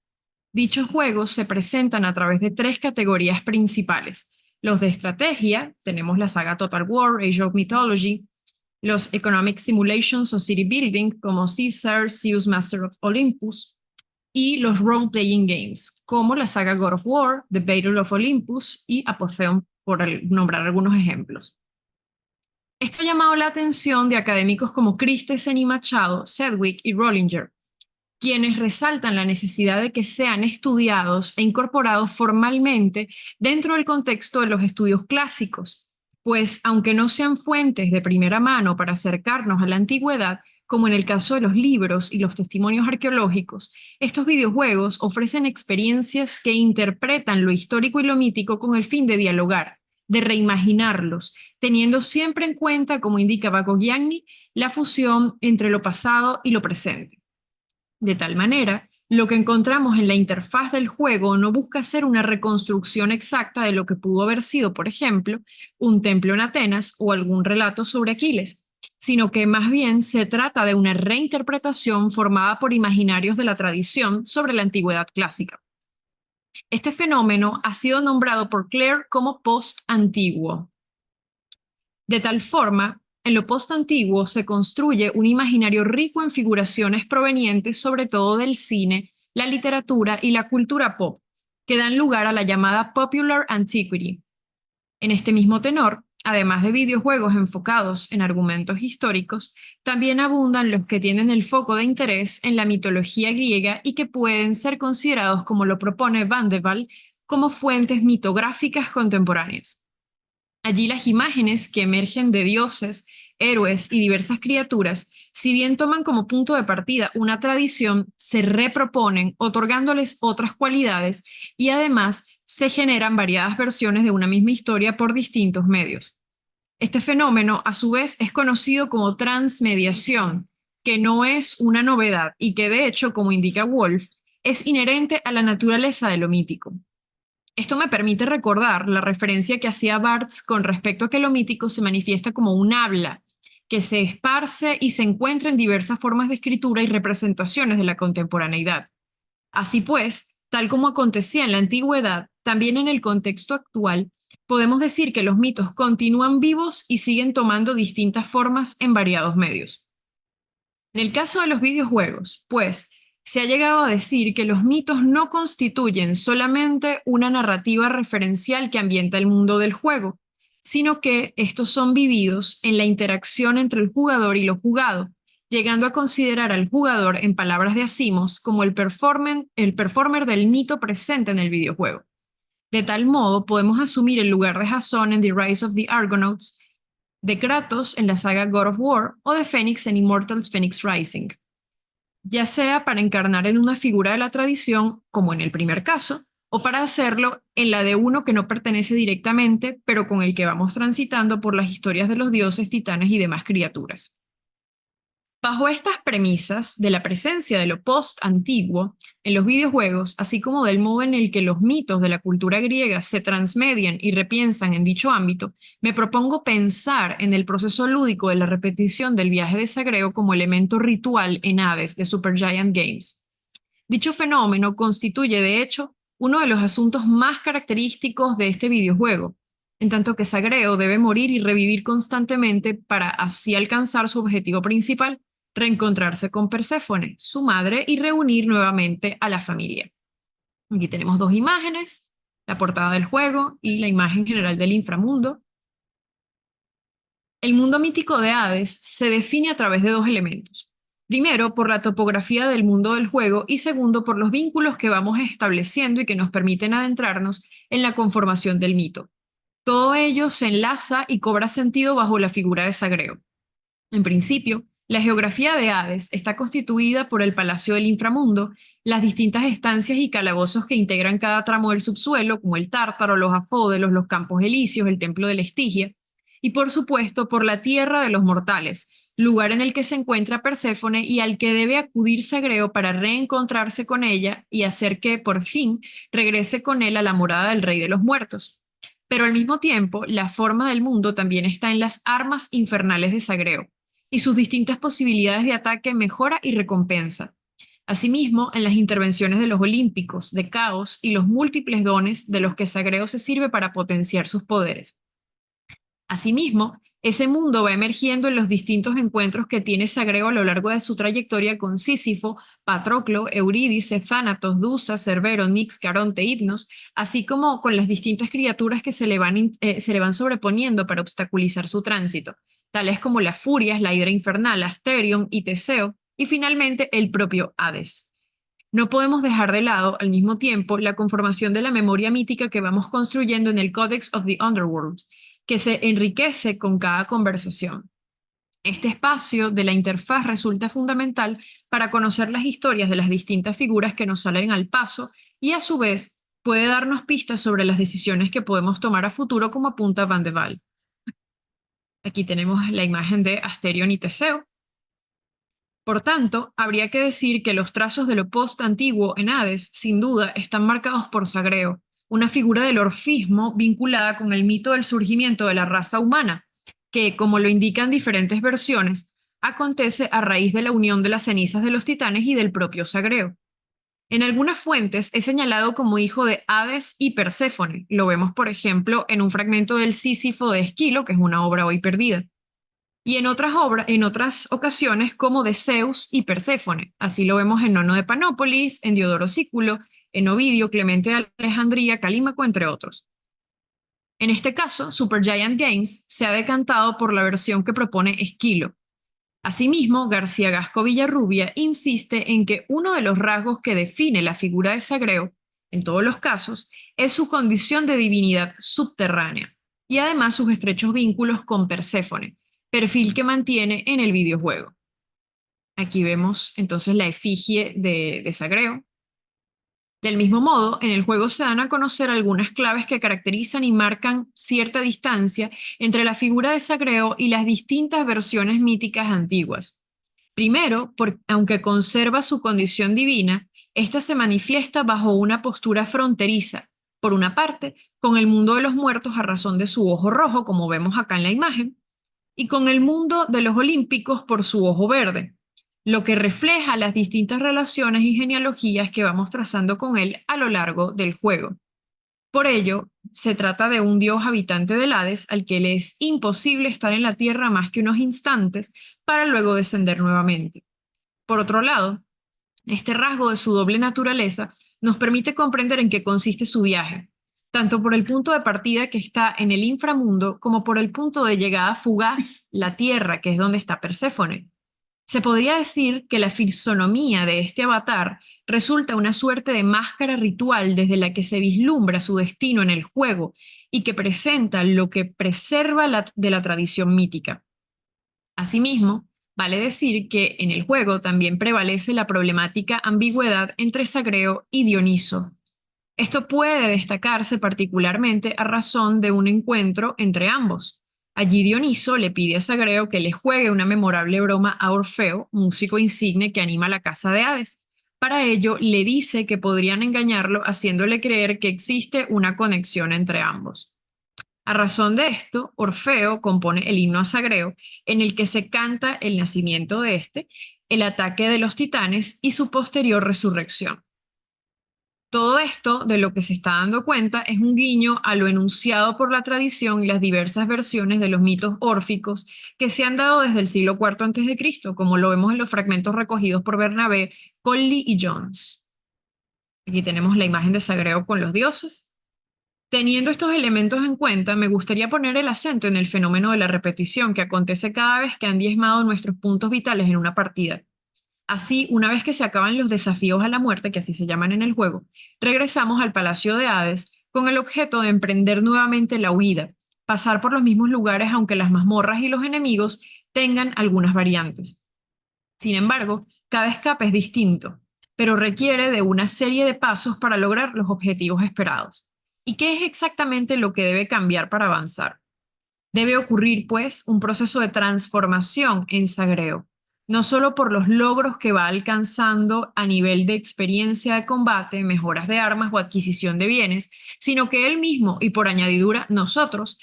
Dichos juegos se presentan a través de 3 categorías principales. Los de estrategia, tenemos la saga Total War, Age of Mythology, los Economic Simulations o City Building, como Caesar, Zeus Master of Olympus, y los Role-Playing Games, como la saga God of War, The Battle of Olympus y Apotheon, por nombrar algunos ejemplos. Esto ha llamado la atención de académicos como Christensen y Machado, Sedgwick y Rollinger, quienes resaltan la necesidad de que sean estudiados e incorporados formalmente dentro del contexto de los estudios clásicos, pues aunque no sean fuentes de primera mano para acercarnos a la antigüedad, como en el caso de los libros y los testimonios arqueológicos, estos videojuegos ofrecen experiencias que interpretan lo histórico y lo mítico con el fin de dialogar, de reimaginarlos, teniendo siempre en cuenta, como indica Bakogianni, la fusión entre lo pasado y lo presente. De tal manera, lo que encontramos en la interfaz del juego no busca ser una reconstrucción exacta de lo que pudo haber sido, por ejemplo, un templo en Atenas o algún relato sobre Aquiles, sino que más bien se trata de una reinterpretación formada por imaginarios de la tradición sobre la antigüedad clásica. Este fenómeno ha sido nombrado por Clare como post-antiguo. De tal forma, en lo post-antiguo se construye un imaginario rico en figuraciones provenientes sobre todo del cine, la literatura y la cultura pop, que dan lugar a la llamada Popular Antiquity. En este mismo tenor, además de videojuegos enfocados en argumentos históricos, también abundan los que tienen el foco de interés en la mitología griega y que pueden ser considerados, como lo propone Van de Waal, como fuentes mitográficas contemporáneas. Allí las imágenes que emergen de dioses, héroes y diversas criaturas, si bien toman como punto de partida una tradición, se reproponen otorgándoles otras cualidades y además se generan variadas versiones de una misma historia por distintos medios. Este fenómeno, a su vez, es conocido como transmediación, que no es una novedad y que, de hecho, como indica Wolf, es inherente a la naturaleza de lo mítico. Esto me permite recordar la referencia que hacía Barthes con respecto a que lo mítico se manifiesta como un habla, que se esparce y se encuentra en diversas formas de escritura y representaciones de la contemporaneidad. Así pues, tal como acontecía en la antigüedad, también en el contexto actual, podemos decir que los mitos continúan vivos y siguen tomando distintas formas en variados medios. En el caso de los videojuegos, pues, se ha llegado a decir que los mitos no constituyen solamente una narrativa referencial que ambienta el mundo del juego, sino que estos son vividos en la interacción entre el jugador y lo jugado, llegando a considerar al jugador, en palabras de Asimov, como el performer del mito presente en el videojuego. De tal modo, podemos asumir el lugar de Jasón en The Rise of the Argonauts, de Kratos en la saga God of War o de Fénix en Immortals Phoenix Rising, ya sea para encarnar en una figura de la tradición, como en el primer caso, o para hacerlo en la de uno que no pertenece directamente, pero con el que vamos transitando por las historias de los dioses, titanes y demás criaturas. Bajo estas premisas de la presencia de lo post-antiguo en los videojuegos, así como del modo en el que los mitos de la cultura griega se transmedian y repiensan en dicho ámbito, me propongo pensar en el proceso lúdico de la repetición del viaje de Sagreo como elemento ritual en Hades de Supergiant Games. Dicho fenómeno constituye, de hecho, uno de los asuntos más característicos de este videojuego, en tanto que Sagreo debe morir y revivir constantemente para así alcanzar su objetivo principal, reencontrarse con Perséfone, su madre, y reunir nuevamente a la familia. Aquí tenemos 2 imágenes, la portada del juego y la imagen general del inframundo. El mundo mítico de Hades se define a través de 2 elementos. Primero, por la topografía del mundo del juego y segundo, por los vínculos que vamos estableciendo y que nos permiten adentrarnos en la conformación del mito. Todo ello se enlaza y cobra sentido bajo la figura de Sagreo. En principio, la geografía de Hades está constituida por el Palacio del Inframundo, las distintas estancias y calabozos que integran cada tramo del subsuelo, como el Tártaro, los Afódelos, los Campos Elíseos, el Templo de la Estigia, y por supuesto por la Tierra de los Mortales, lugar en el que se encuentra Perséfone y al que debe acudir Sagreo para reencontrarse con ella y hacer que, por fin, regrese con él a la morada del Rey de los Muertos. Pero al mismo tiempo, la forma del mundo también está en las armas infernales de Sagreo, y sus distintas posibilidades de ataque, mejora y recompensa. Asimismo, en las intervenciones de los olímpicos, de Caos y los múltiples dones de los que Sagreo se sirve para potenciar sus poderes. Asimismo, ese mundo va emergiendo en los distintos encuentros que tiene Sagreo a lo largo de su trayectoria con Sísifo, Patroclo, Eurídice, Thanatos, Dusa, Cerbero, Nix, Caronte, Hipnos, así como con las distintas criaturas que se le van sobreponiendo para obstaculizar su tránsito, tales como las Furias, la Hidra Infernal, Asterion y Teseo, y finalmente el propio Hades. No podemos dejar de lado, al mismo tiempo, la conformación de la memoria mítica que vamos construyendo en el Codex of the Underworld, que se enriquece con cada conversación. Este espacio de la interfaz resulta fundamental para conocer las historias de las distintas figuras que nos salen al paso y, a su vez, puede darnos pistas sobre las decisiones que podemos tomar a futuro, como apunta Van de Waal. Aquí tenemos la imagen de Asterion y Teseo. Por tanto, habría que decir que los trazos de lo post-antiguo en Hades, sin duda, están marcados por Sagreo, una figura del orfismo vinculada con el mito del surgimiento de la raza humana, que, como lo indican diferentes versiones, acontece a raíz de la unión de las cenizas de los titanes y del propio Sagreo. En algunas fuentes es señalado como hijo de Hades y Perséfone. Lo vemos, por ejemplo, en un fragmento del Sísifo de Esquilo, que es una obra hoy perdida. Y en otras ocasiones como de Zeus y Perséfone. Así lo vemos en Nono de Panópolis, en Diodoro Sículo, en Ovidio, Clemente de Alejandría, Calímaco, entre otros. En este caso, Supergiant Games se ha decantado por la versión que propone Esquilo. Asimismo, García Gasco Villarrubia insiste en que uno de los rasgos que define la figura de Sagreo, en todos los casos, es su condición de divinidad subterránea, y además sus estrechos vínculos con Perséfone, perfil que mantiene en el videojuego. Aquí vemos entonces la efigie de Sagreo. Del mismo modo, en el juego se dan a conocer algunas claves que caracterizan y marcan cierta distancia entre la figura de Sagreo y las distintas versiones míticas antiguas. Primero, aunque conserva su condición divina, esta se manifiesta bajo una postura fronteriza, por una parte, con el mundo de los muertos a razón de su ojo rojo, como vemos acá en la imagen, y con el mundo de los olímpicos por su ojo verde, lo que refleja las distintas relaciones y genealogías que vamos trazando con él a lo largo del juego. Por ello, se trata de un dios habitante del Hades al que le es imposible estar en la tierra más que unos instantes para luego descender nuevamente. Por otro lado, este rasgo de su doble naturaleza nos permite comprender en qué consiste su viaje, tanto por el punto de partida que está en el inframundo como por el punto de llegada fugaz, la tierra, que es donde está Perséfone. Se podría decir que la fisonomía de este avatar resulta una suerte de máscara ritual desde la que se vislumbra su destino en el juego y que presenta lo que preserva de la tradición mítica. Asimismo, vale decir que en el juego también prevalece la problemática ambigüedad entre Sagreo y Dioniso. Esto puede destacarse particularmente a razón de un encuentro entre ambos. Allí Dioniso le pide a Sagreo que le juegue una memorable broma a Orfeo, músico insigne que anima la casa de Hades. Para ello, le dice que podrían engañarlo haciéndole creer que existe una conexión entre ambos. A razón de esto, Orfeo compone el himno a Sagreo, en el que se canta el nacimiento de este, el ataque de los titanes y su posterior resurrección. Todo esto, de lo que se está dando cuenta, es un guiño a lo enunciado por la tradición y las diversas versiones de los mitos órficos que se han dado desde el siglo IV a.C., como lo vemos en los fragmentos recogidos por Bernabé, Conley y Jones. Aquí tenemos la imagen de Sagreo con los dioses. Teniendo estos elementos en cuenta, me gustaría poner el acento en el fenómeno de la repetición que acontece cada vez que han diezmado nuestros puntos vitales en una partida. Así, una vez que se acaban los desafíos a la muerte, que así se llaman en el juego, regresamos al Palacio de Hades con el objeto de emprender nuevamente la huida, pasar por los mismos lugares aunque las mazmorras y los enemigos tengan algunas variantes. Sin embargo, cada escape es distinto, pero requiere de una serie de pasos para lograr los objetivos esperados. ¿Y qué es exactamente lo que debe cambiar para avanzar? Debe ocurrir, pues, un proceso de transformación en Sagreo, no solo por los logros que va alcanzando a nivel de experiencia de combate, mejoras de armas o adquisición de bienes, sino que él mismo y por añadidura nosotros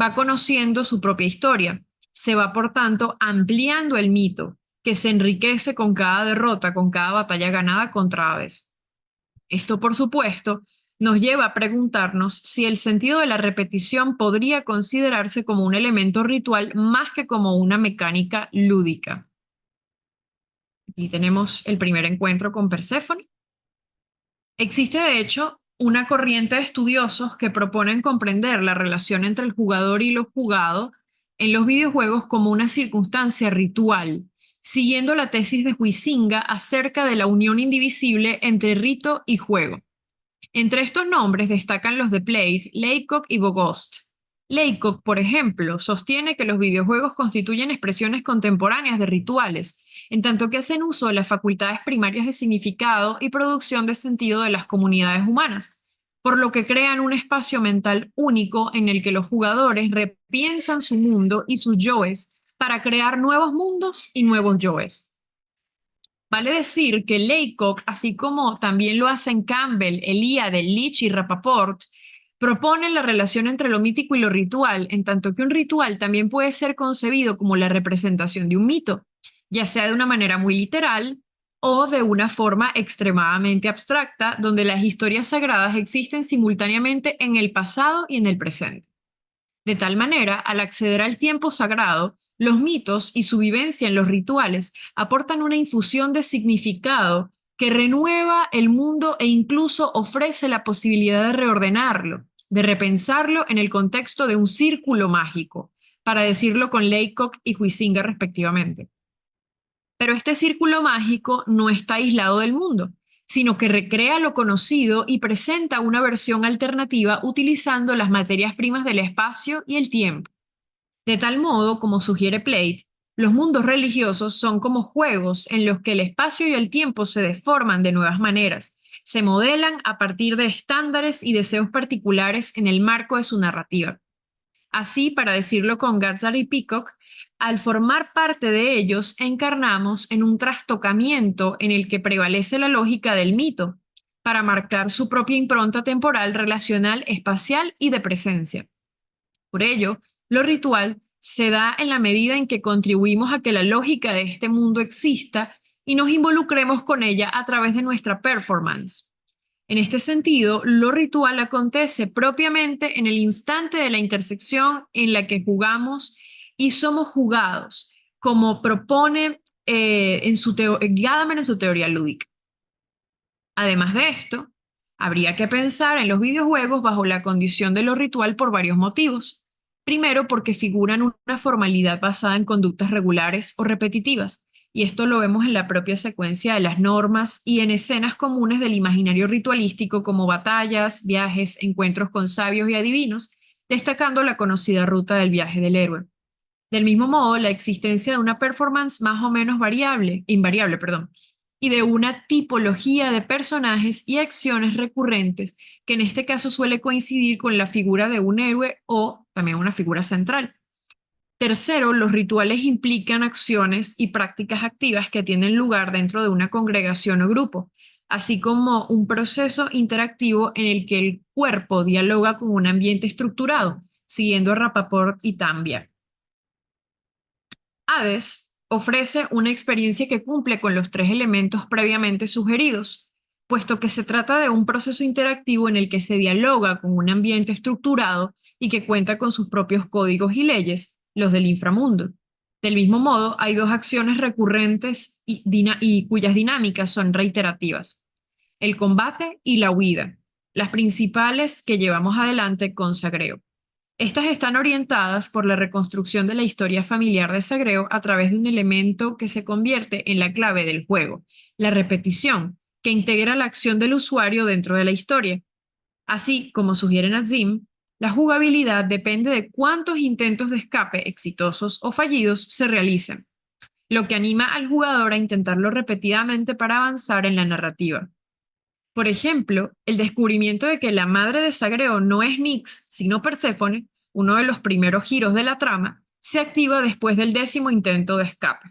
va conociendo su propia historia, se va por tanto ampliando el mito, que se enriquece con cada derrota, con cada batalla ganada contra Hades. Esto, por supuesto, nos lleva a preguntarnos si el sentido de la repetición podría considerarse como un elemento ritual más que como una mecánica lúdica. Aquí tenemos el primer encuentro con Perséfone. Existe, de hecho, una corriente de estudiosos que proponen comprender la relación entre el jugador y lo jugado en los videojuegos como una circunstancia ritual, siguiendo la tesis de Huizinga acerca de la unión indivisible entre rito y juego. Entre estos nombres destacan los de Plate, Laycock y Bogost. Laycock, por ejemplo, sostiene que los videojuegos constituyen expresiones contemporáneas de rituales, en tanto que hacen uso de las facultades primarias de significado y producción de sentido de las comunidades humanas, por lo que crean un espacio mental único en el que los jugadores repiensan su mundo y sus yoes para crear nuevos mundos y nuevos yoes. Vale decir que Laycock, así como también lo hacen Campbell, Eliade, Leach y Rapaport, proponen la relación entre lo mítico y lo ritual, en tanto que un ritual también puede ser concebido como la representación de un mito, ya sea de una manera muy literal o de una forma extremadamente abstracta, donde las historias sagradas existen simultáneamente en el pasado y en el presente. De tal manera, al acceder al tiempo sagrado, los mitos y su vivencia en los rituales aportan una infusión de significado que renueva el mundo e incluso ofrece la posibilidad de reordenarlo, de repensarlo en el contexto de un círculo mágico, para decirlo con Laycock y Huizinga respectivamente. Pero este círculo mágico no está aislado del mundo, sino que recrea lo conocido y presenta una versión alternativa utilizando las materias primas del espacio y el tiempo. De tal modo, como sugiere Plate, los mundos religiosos son como juegos en los que el espacio y el tiempo se deforman de nuevas maneras, se modelan a partir de estándares y deseos particulares en el marco de su narrativa. Así, para decirlo con Gazzard y Peacock, al formar parte de ellos, encarnamos en un trastocamiento en el que prevalece la lógica del mito, para marcar su propia impronta temporal, relacional, espacial y de presencia. Por ello, lo ritual se da en la medida en que contribuimos a que la lógica de este mundo exista y nos involucremos con ella a través de nuestra performance. En este sentido, lo ritual acontece propiamente en el instante de la intersección en la que jugamos y somos jugados, como propone Gadamer en su teoría lúdica. Además de esto, habría que pensar en los videojuegos bajo la condición de lo ritual por varios motivos. Primero, porque figuran una formalidad basada en conductas regulares o repetitivas, y esto lo vemos en la propia secuencia de las normas y en escenas comunes del imaginario ritualístico como batallas, viajes, encuentros con sabios y adivinos, destacando la conocida ruta del viaje del héroe. Del mismo modo, la existencia de una performance más o menos invariable, y de una tipología de personajes y acciones recurrentes que en este caso suele coincidir con la figura de un héroe o también una figura central. Tercero, los rituales implican acciones y prácticas activas que tienen lugar dentro de una congregación o grupo, así como un proceso interactivo en el que el cuerpo dialoga con un ambiente estructurado, siguiendo a Rapaport y Tambia. Hades ofrece una experiencia que cumple con los tres elementos previamente sugeridos, puesto que se trata de un proceso interactivo en el que se dialoga con un ambiente estructurado y que cuenta con sus propios códigos y leyes, los del inframundo. Del mismo modo, hay dos acciones recurrentes y cuyas dinámicas son reiterativas: el combate y la huida, las principales que llevamos adelante con Sagreo. Estas están orientadas por la reconstrucción de la historia familiar de Sagreo a través de un elemento que se convierte en la clave del juego, la repetición, que integra la acción del usuario dentro de la historia. Así, como sugiere Nazim, la jugabilidad depende de cuántos intentos de escape, exitosos o fallidos, se realicen, lo que anima al jugador a intentarlo repetidamente para avanzar en la narrativa. Por ejemplo, el descubrimiento de que la madre de Sagreo no es Nyx, sino Perséfone, uno de los primeros giros de la trama, se activa después del 10º intento de escape.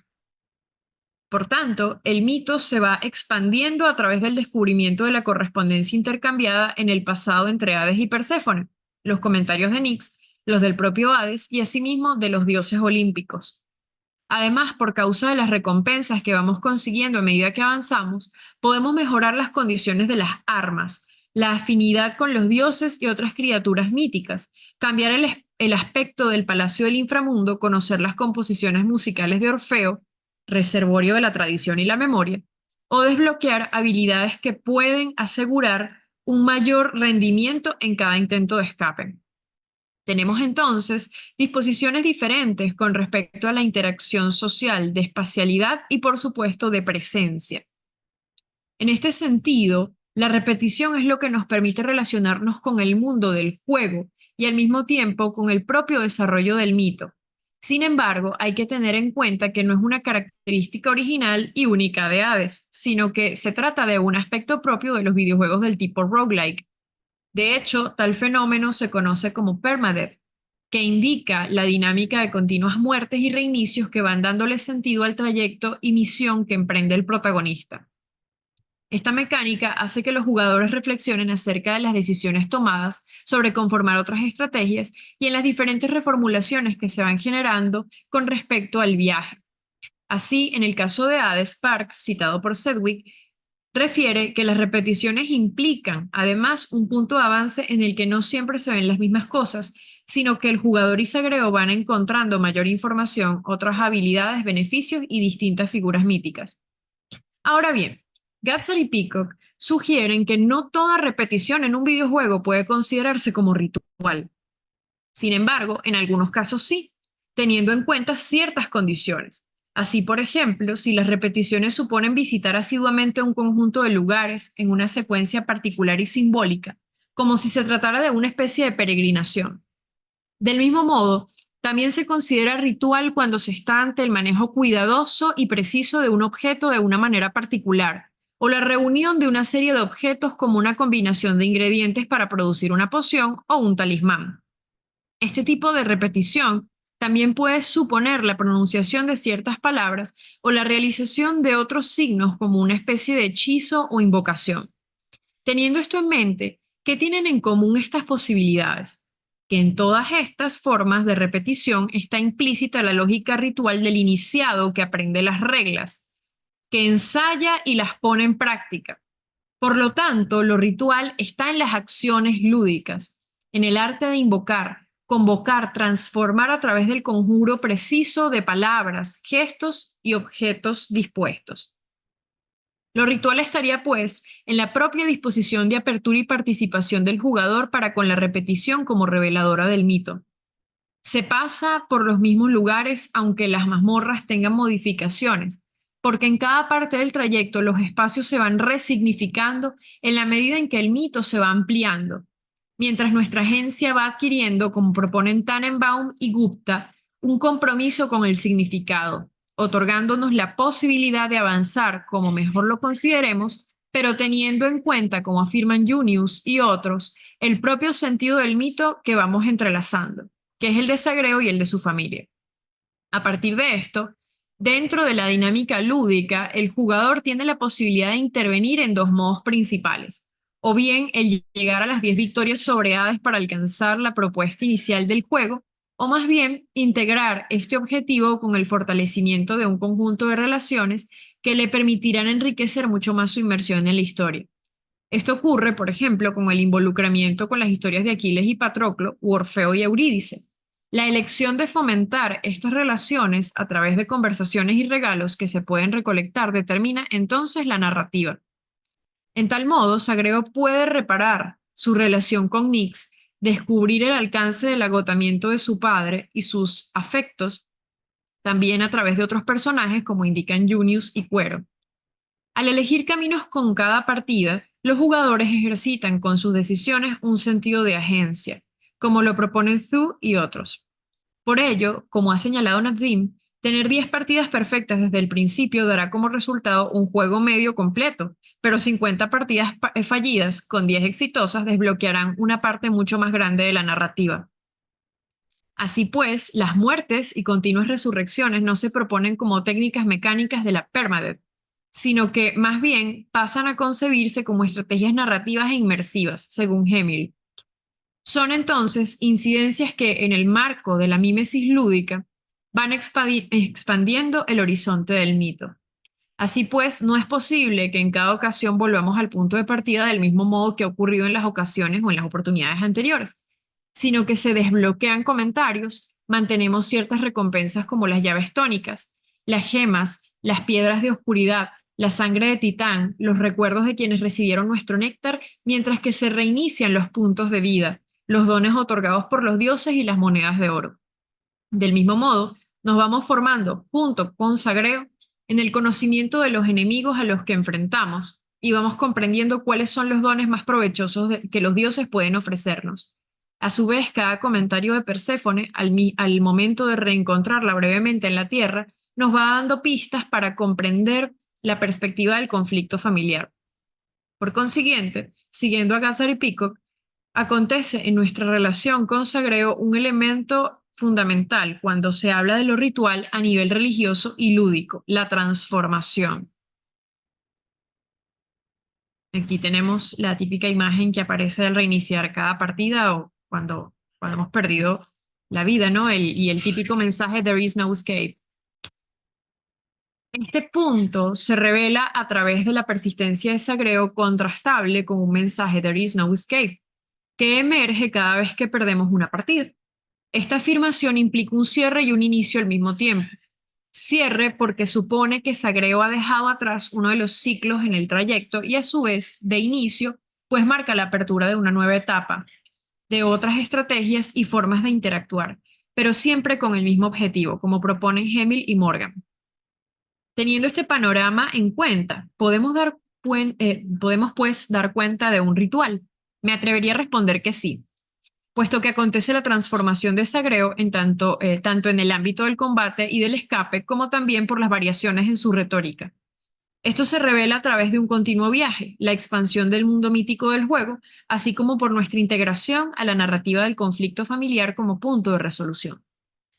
Por tanto, el mito se va expandiendo a través del descubrimiento de la correspondencia intercambiada en el pasado entre Hades y Perséfone, los comentarios de Nyx, los del propio Hades y asimismo de los dioses olímpicos. Además, por causa de las recompensas que vamos consiguiendo a medida que avanzamos, podemos mejorar las condiciones de las armas, la afinidad con los dioses y otras criaturas míticas, cambiar el aspecto del Palacio del Inframundo, conocer las composiciones musicales de Orfeo, reservorio de la tradición y la memoria, o desbloquear habilidades que pueden asegurar un mayor rendimiento en cada intento de escape. Tenemos entonces disposiciones diferentes con respecto a la interacción social, de espacialidad y por supuesto de presencia. En este sentido, la repetición es lo que nos permite relacionarnos con el mundo del juego y al mismo tiempo con el propio desarrollo del mito. Sin embargo, hay que tener en cuenta que no es una característica original y única de Hades, sino que se trata de un aspecto propio de los videojuegos del tipo roguelike. De hecho, tal fenómeno se conoce como permadeath, que indica la dinámica de continuas muertes y reinicios que van dándole sentido al trayecto y misión que emprende el protagonista. Esta mecánica hace que los jugadores reflexionen acerca de las decisiones tomadas sobre conformar otras estrategias y en las diferentes reformulaciones que se van generando con respecto al viaje. Así, en el caso de Hades Park, citado por Sedgwick, refiere que las repeticiones implican, además, un punto de avance en el que no siempre se ven las mismas cosas, sino que el jugador y Sagreo van encontrando mayor información, otras habilidades, beneficios y distintas figuras míticas. Ahora bien, Gatzer y Peacock sugieren que no toda repetición en un videojuego puede considerarse como ritual. Sin embargo, en algunos casos sí, teniendo en cuenta ciertas condiciones. Así, por ejemplo, si las repeticiones suponen visitar asiduamente un conjunto de lugares en una secuencia particular y simbólica, como si se tratara de una especie de peregrinación. Del mismo modo, también se considera ritual cuando se está ante el manejo cuidadoso y preciso de un objeto de una manera particular, o la reunión de una serie de objetos como una combinación de ingredientes para producir una poción o un talismán. Este tipo de repetición también puede suponer la pronunciación de ciertas palabras o la realización de otros signos como una especie de hechizo o invocación. Teniendo esto en mente, ¿qué tienen en común estas posibilidades? Que en todas estas formas de repetición está implícita la lógica ritual del iniciado que aprende las reglas, que ensaya y las pone en práctica. Por lo tanto, lo ritual está en las acciones lúdicas, en el arte de invocar, convocar, transformar a través del conjuro preciso de palabras, gestos y objetos dispuestos. Lo ritual estaría, pues, en la propia disposición de apertura y participación del jugador para con la repetición como reveladora del mito. Se pasa por los mismos lugares aunque las mazmorras tengan modificaciones, porque en cada parte del trayecto los espacios se van resignificando en la medida en que el mito se va ampliando, mientras nuestra agencia va adquiriendo, como proponen Tannenbaum y Gupta, un compromiso con el significado, otorgándonos la posibilidad de avanzar como mejor lo consideremos, pero teniendo en cuenta, como afirman Junius y otros, el propio sentido del mito que vamos entrelazando, que es el de Sagreo y el de su familia. A partir de esto, dentro de la dinámica lúdica, el jugador tiene la posibilidad de intervenir en dos modos principales, o bien el llegar a las 10 victorias sobre Hades para alcanzar la propuesta inicial del juego, o más bien integrar este objetivo con el fortalecimiento de un conjunto de relaciones que le permitirán enriquecer mucho más su inmersión en la historia. Esto ocurre, por ejemplo, con el involucramiento con las historias de Aquiles y Patroclo, u Orfeo y Eurídice. La elección de fomentar estas relaciones a través de conversaciones y regalos que se pueden recolectar determina entonces la narrativa. En tal modo, Sagreo puede reparar su relación con Nyx, descubrir el alcance del agotamiento de su padre y sus afectos, también a través de otros personajes como indican Junius y Cuero. Al elegir caminos con cada partida, los jugadores ejercitan con sus decisiones un sentido de agencia, como lo proponen Zhu y otros. Por ello, como ha señalado Nazim, tener 10 partidas perfectas desde el principio dará como resultado un juego medio completo, pero 50 partidas fallidas con 10 exitosas desbloquearán una parte mucho más grande de la narrativa. Así pues, las muertes y continuas resurrecciones no se proponen como técnicas mecánicas de la permadeath, sino que más bien pasan a concebirse como estrategias narrativas e inmersivas, según Hemill. Son entonces incidencias que en el marco de la mímesis lúdica van expandiendo el horizonte del mito. Así pues, no es posible que en cada ocasión volvamos al punto de partida del mismo modo que ha ocurrido en las ocasiones o en las oportunidades anteriores, sino que se desbloquean comentarios, mantenemos ciertas recompensas como las llaves tónicas, las gemas, las piedras de oscuridad, la sangre de Titán, los recuerdos de quienes recibieron nuestro néctar, mientras que se reinician los puntos de vida, los dones otorgados por los dioses y las monedas de oro. Del mismo modo, nos vamos formando, junto con Sagreo, en el conocimiento de los enemigos a los que enfrentamos y vamos comprendiendo cuáles son los dones más provechosos que los dioses pueden ofrecernos. A su vez, cada comentario de Perséfone, al momento de reencontrarla brevemente en la Tierra, nos va dando pistas para comprender la perspectiva del conflicto familiar. Por consiguiente, siguiendo a Gazzard y Peacock, acontece en nuestra relación con Sagreo un elemento fundamental cuando se habla de lo ritual a nivel religioso y lúdico, la transformación. Aquí tenemos la típica imagen que aparece al reiniciar cada partida o cuando hemos perdido la vida, ¿no? Y el típico mensaje "There is no escape". Este punto se revela a través de la persistencia de Sagreo contrastable con un mensaje "There is no escape", que emerge cada vez que perdemos una partida. Esta afirmación implica un cierre y un inicio al mismo tiempo. Cierre porque supone que Sagreo ha dejado atrás uno de los ciclos en el trayecto y a su vez de inicio, pues marca la apertura de una nueva etapa, de otras estrategias y formas de interactuar, pero siempre con el mismo objetivo, como proponen Hemill y Morgan. Teniendo este panorama en cuenta, podemos pues dar cuenta de un ritual. Me atrevería a responder que sí, puesto que acontece la transformación de Sagreo tanto en el ámbito del combate y del escape, como también por las variaciones en su retórica. Esto se revela a través de un continuo viaje, la expansión del mundo mítico del juego, así como por nuestra integración a la narrativa del conflicto familiar como punto de resolución.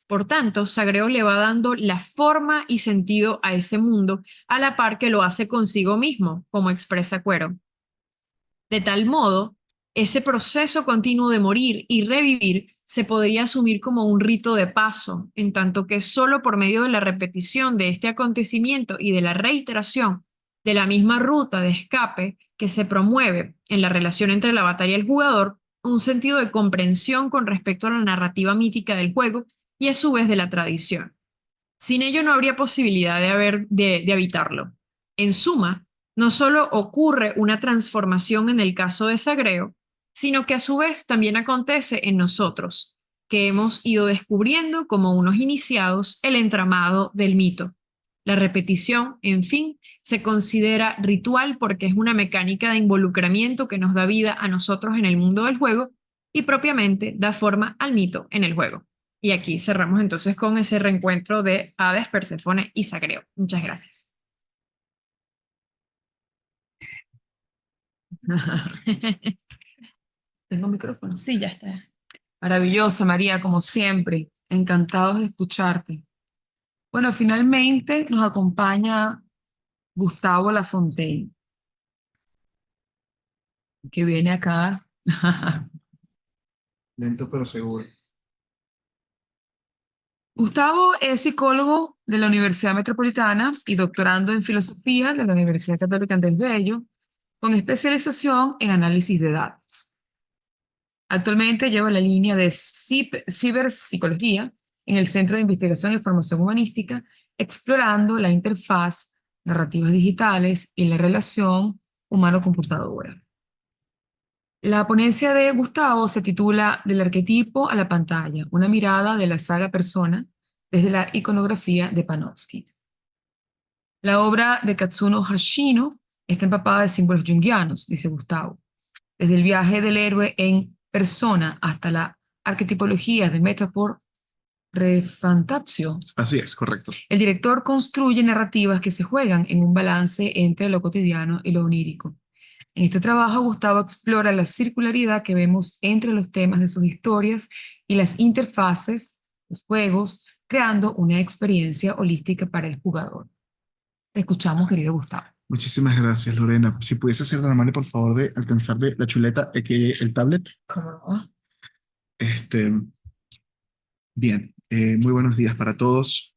Por tanto, Sagreo le va dando la forma y sentido a ese mundo, a la par que lo hace consigo mismo, como expresa Cuero. De tal modo, ese proceso continuo de morir y revivir se podría asumir como un rito de paso, en tanto que solo por medio de la repetición de este acontecimiento y de la reiteración de la misma ruta de escape que se promueve en la relación entre la batalla y el jugador, un sentido de comprensión con respecto a la narrativa mítica del juego y a su vez de la tradición. Sin ello no habría posibilidad de habitarlo. En suma, no solo ocurre una transformación en el caso de Sagreo, sino que a su vez también acontece en nosotros, que hemos ido descubriendo como unos iniciados el entramado del mito. La repetición, en fin, se considera ritual porque es una mecánica de involucramiento que nos da vida a nosotros en el mundo del juego y propiamente da forma al mito en el juego. Y aquí cerramos entonces con ese reencuentro de Hades, Perséfone y Sagreo. Muchas gracias. ¿Tengo micrófono? Sí, ya está. Maravillosa, María, como siempre. Encantados de escucharte. Bueno, finalmente nos acompaña Gustavo Lafontaine, que viene acá. Lento pero seguro. Gustavo es psicólogo de la Universidad Metropolitana y doctorando en filosofía de la Universidad Católica Andrés Bello, con especialización en análisis de datos. Actualmente lleva la línea de ciberpsicología en el Centro de Investigación y Formación Humanística, explorando la interfaz, narrativas digitales y la relación humano-computadora. La ponencia de Gustavo se titula Del arquetipo a la pantalla, una mirada de la saga Persona desde la iconografía de Panofsky. La obra de Katsuno Hashino está empapada de símbolos junguianos, dice Gustavo. Desde el viaje del héroe en persona hasta la arquetipología de Metaphor Refantatio. Así es, correcto. El director construye narrativas que se juegan en un balance entre lo cotidiano y lo onírico. En este trabajo, Gustavo explora la circularidad que vemos entre los temas de sus historias y las interfaces, los juegos, creando una experiencia holística para el jugador. Te escuchamos, querido Gustavo. Muchísimas gracias, Lorena. Si pudiese ser tan amable, por favor, de alcanzarle la chuleta, que el tablet. ¿Cómo no? Este, Bien, muy buenos días para todos.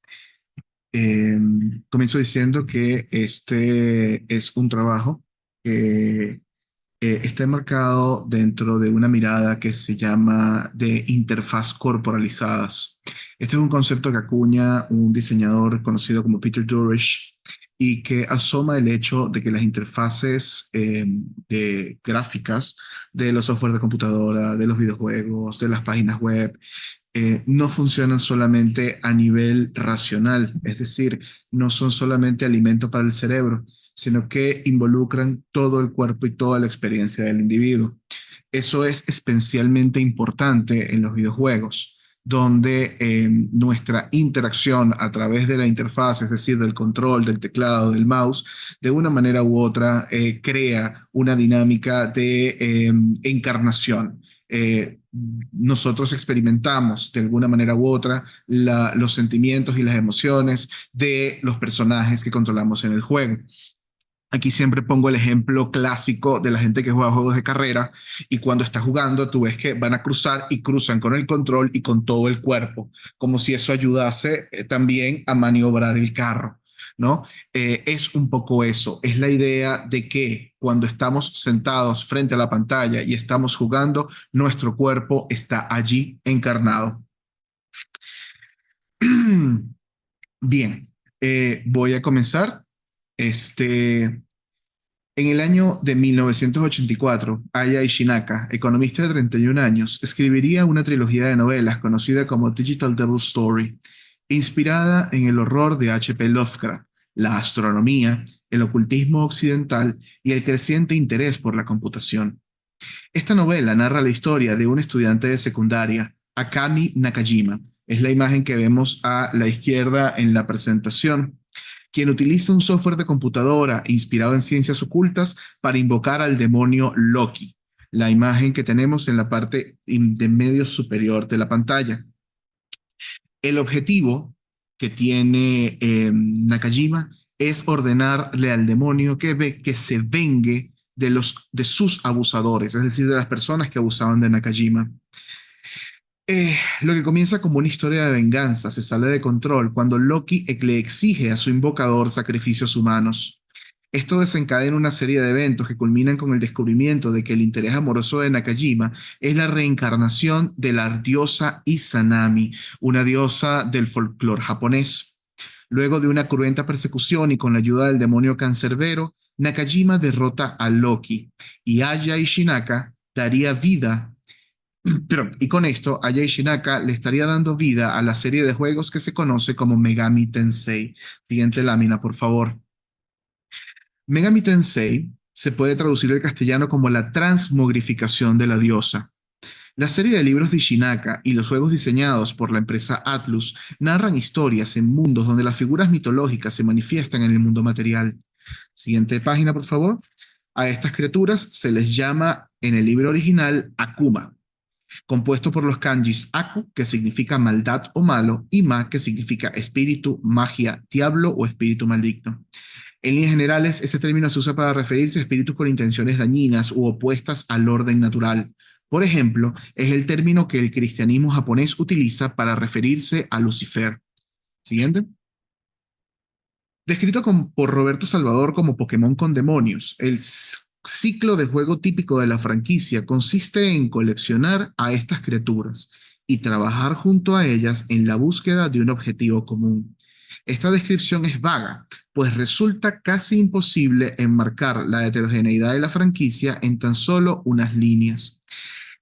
Comienzo diciendo que este es un trabajo que está enmarcado dentro de una mirada que se llama de interfaz corporalizadas. Este es un concepto que acuña un diseñador conocido como Peter Durish y que asoma el hecho de que las interfaces de gráficas de los software de computadora, de los videojuegos, de las páginas web, no funcionan solamente a nivel racional, es decir, no son solamente alimento para el cerebro, sino que involucran todo el cuerpo y toda la experiencia del individuo. Eso es especialmente importante en los videojuegos, donde nuestra interacción a través de la interfaz, es decir, del control, del teclado, del mouse, de una manera u otra crea una dinámica de encarnación. Nosotros experimentamos de alguna manera u otra los sentimientos y las emociones de los personajes que controlamos en el juego. Aquí siempre pongo el ejemplo clásico de la gente que juega juegos de carrera y cuando está jugando tú ves que van a cruzar y cruzan con el control y con todo el cuerpo, como si eso ayudase también a maniobrar el carro, ¿no? Es un poco eso, es la idea de que cuando estamos sentados frente a la pantalla y estamos jugando, nuestro cuerpo está allí encarnado. Bien, voy a comenzar. En el año de 1984, Aya Ishinaka, economista de 31 años, escribiría una trilogía de novelas conocida como Digital Devil Story, inspirada en el horror de H.P. Lovecraft, la astronomía, el ocultismo occidental y el creciente interés por la computación. Esta novela narra la historia de un estudiante de secundaria, Akami Nakajima. Es la imagen que vemos a la izquierda en la presentación, quien utiliza un software de computadora inspirado en ciencias ocultas para invocar al demonio Loki, la imagen que tenemos en la parte de medio superior de la pantalla. El objetivo que tiene Nakajima es ordenarle al demonio que se vengue de sus abusadores, es decir, de las personas que abusaban de Nakajima. Lo que comienza como una historia de venganza se sale de control cuando Loki le exige a su invocador sacrificios humanos. Esto desencadena una serie de eventos que culminan con el descubrimiento de que el interés amoroso de Nakajima es la reencarnación de la diosa Izanami, una diosa del folclore japonés. Luego de una cruenta persecución y con la ayuda del demonio cancerbero, Nakajima derrota a Loki y Aya Ishinaka daría vida. Y con esto, Aya Ishinaka le estaría dando vida a la serie de juegos que se conoce como Megami Tensei. Siguiente lámina, por favor. Megami Tensei se puede traducir al castellano como la transmogrificación de la diosa. La serie de libros de Ishinaka y los juegos diseñados por la empresa Atlus narran historias en mundos donde las figuras mitológicas se manifiestan en el mundo material. Siguiente página, por favor. A estas criaturas se les llama en el libro original Akuma, compuesto por los kanjis Aku, que significa maldad o malo, y Ma, que significa espíritu, magia, diablo o espíritu maligno. En líneas generales, este término se usa para referirse a espíritus con intenciones dañinas u opuestas al orden natural. Por ejemplo, es el término que el cristianismo japonés utiliza para referirse a Lucifer. Siguiente. Descrito por Roberto Salvador como Pokémon con demonios, el ciclo de juego típico de la franquicia consiste en coleccionar a estas criaturas y trabajar junto a ellas en la búsqueda de un objetivo común. Esta descripción es vaga, pues resulta casi imposible enmarcar la heterogeneidad de la franquicia en tan solo unas líneas.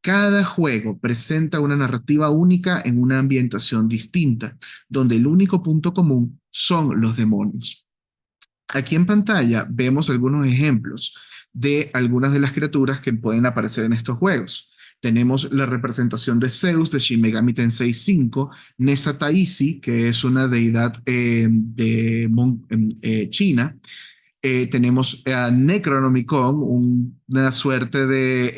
Cada juego presenta una narrativa única en una ambientación distinta, donde el único punto común son los demonios. Aquí en pantalla vemos algunos ejemplos de algunas de las criaturas que pueden aparecer en estos juegos. Tenemos la representación de Zeus de Shin Megami Tensei V, Nessa Taisi, que es una deidad de China. Tenemos a Necronomicon, una suerte de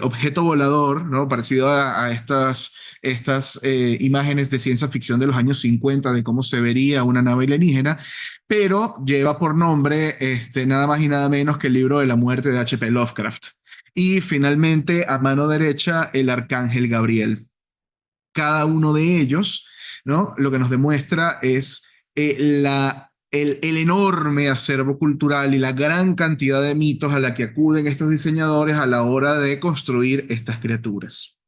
objeto volador, ¿no? Parecido a estas imágenes de ciencia ficción de los años 50 de cómo se vería una nave alienígena, pero lleva por nombre nada más y nada menos que el libro de la muerte de H.P. Lovecraft. y finalmente a mano derecha el arcángel Gabriel. Cada uno de ellos, ¿no? Lo que nos demuestra es el enorme acervo cultural y la gran cantidad de mitos a la que acuden estos diseñadores a la hora de construir estas criaturas.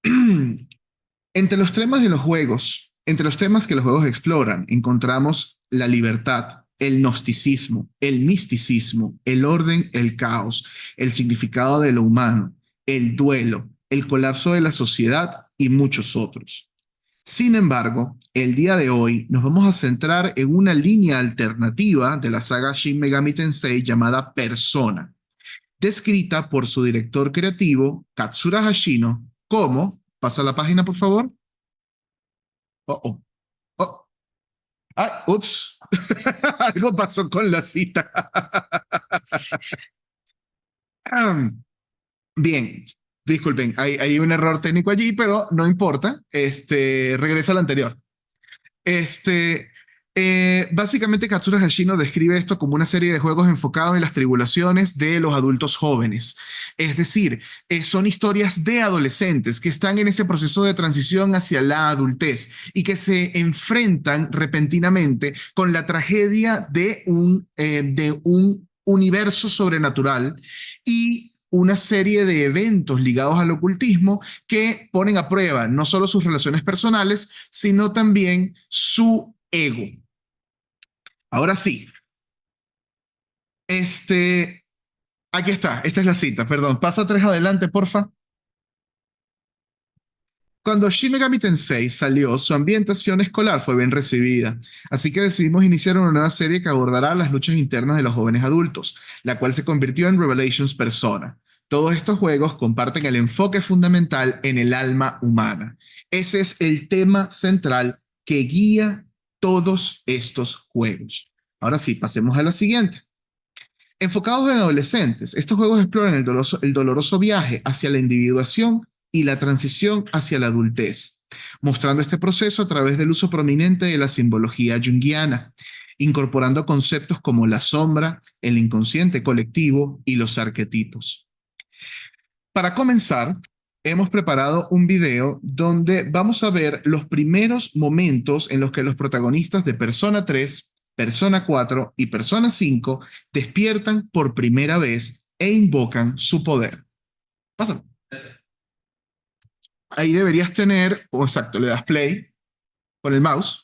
Entre los temas de los juegos, entre los temas que los juegos exploran, encontramos la libertad, el gnosticismo, el misticismo, el orden, el caos, el significado de lo humano, el duelo, el colapso de la sociedad y muchos otros. Sin embargo, el día de hoy nos vamos a centrar en una línea alternativa de la saga Shin Megami Tensei llamada Persona, descrita por su director creativo, Katsura Hashino, como, pasa la página por favor. Oh, oh, oh. Ah, ups. Algo pasó con la cita. Bien, disculpen, hay un error técnico allí, pero no importa. Regresa al anterior. Este, Básicamente Katsura Hashino describe esto como una serie de juegos enfocados en las tribulaciones de los adultos jóvenes. Es decir, son historias de adolescentes que están en ese proceso de transición hacia la adultez y que se enfrentan repentinamente con la tragedia de un universo sobrenatural y una serie de eventos ligados al ocultismo que ponen a prueba no solo sus relaciones personales, sino también su ego. Ahora sí, aquí está, esta es la cita, perdón, pasa 3 adelante, porfa. Cuando Shin Megami Tensei salió, su ambientación escolar fue bien recibida, así que decidimos iniciar una nueva serie que abordará las luchas internas de los jóvenes adultos, la cual se convirtió en Revelations Persona. Todos estos juegos comparten el enfoque fundamental en el alma humana. Ese es el tema central que guía todos estos juegos. Ahora sí, pasemos a la siguiente. Enfocados en adolescentes, estos juegos exploran el doloroso viaje hacia la individuación y la transición hacia la adultez, mostrando este proceso a través del uso prominente de la simbología junguiana, incorporando conceptos como la sombra, el inconsciente colectivo y los arquetipos. Para comenzar, hemos preparado un video donde vamos a ver los primeros momentos en los que los protagonistas de Persona 3, Persona 4 y Persona 5 despiertan por primera vez e invocan su poder. Pásame. Ahí deberías tener, o exacto, le das play con el mouse.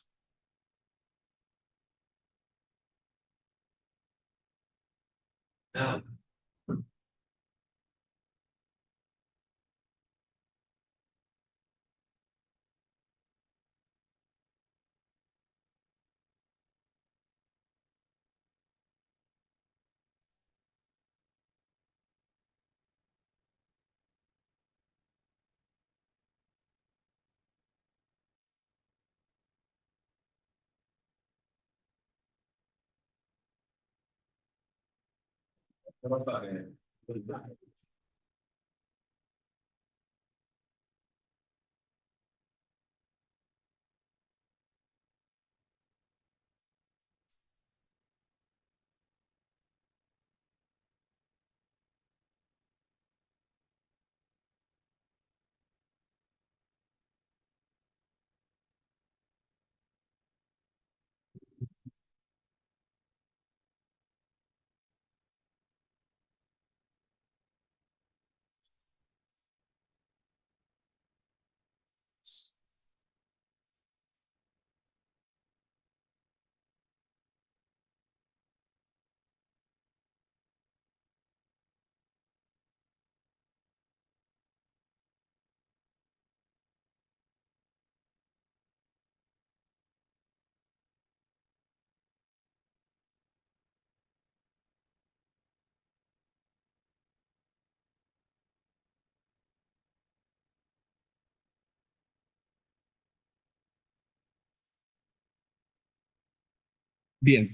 Bien.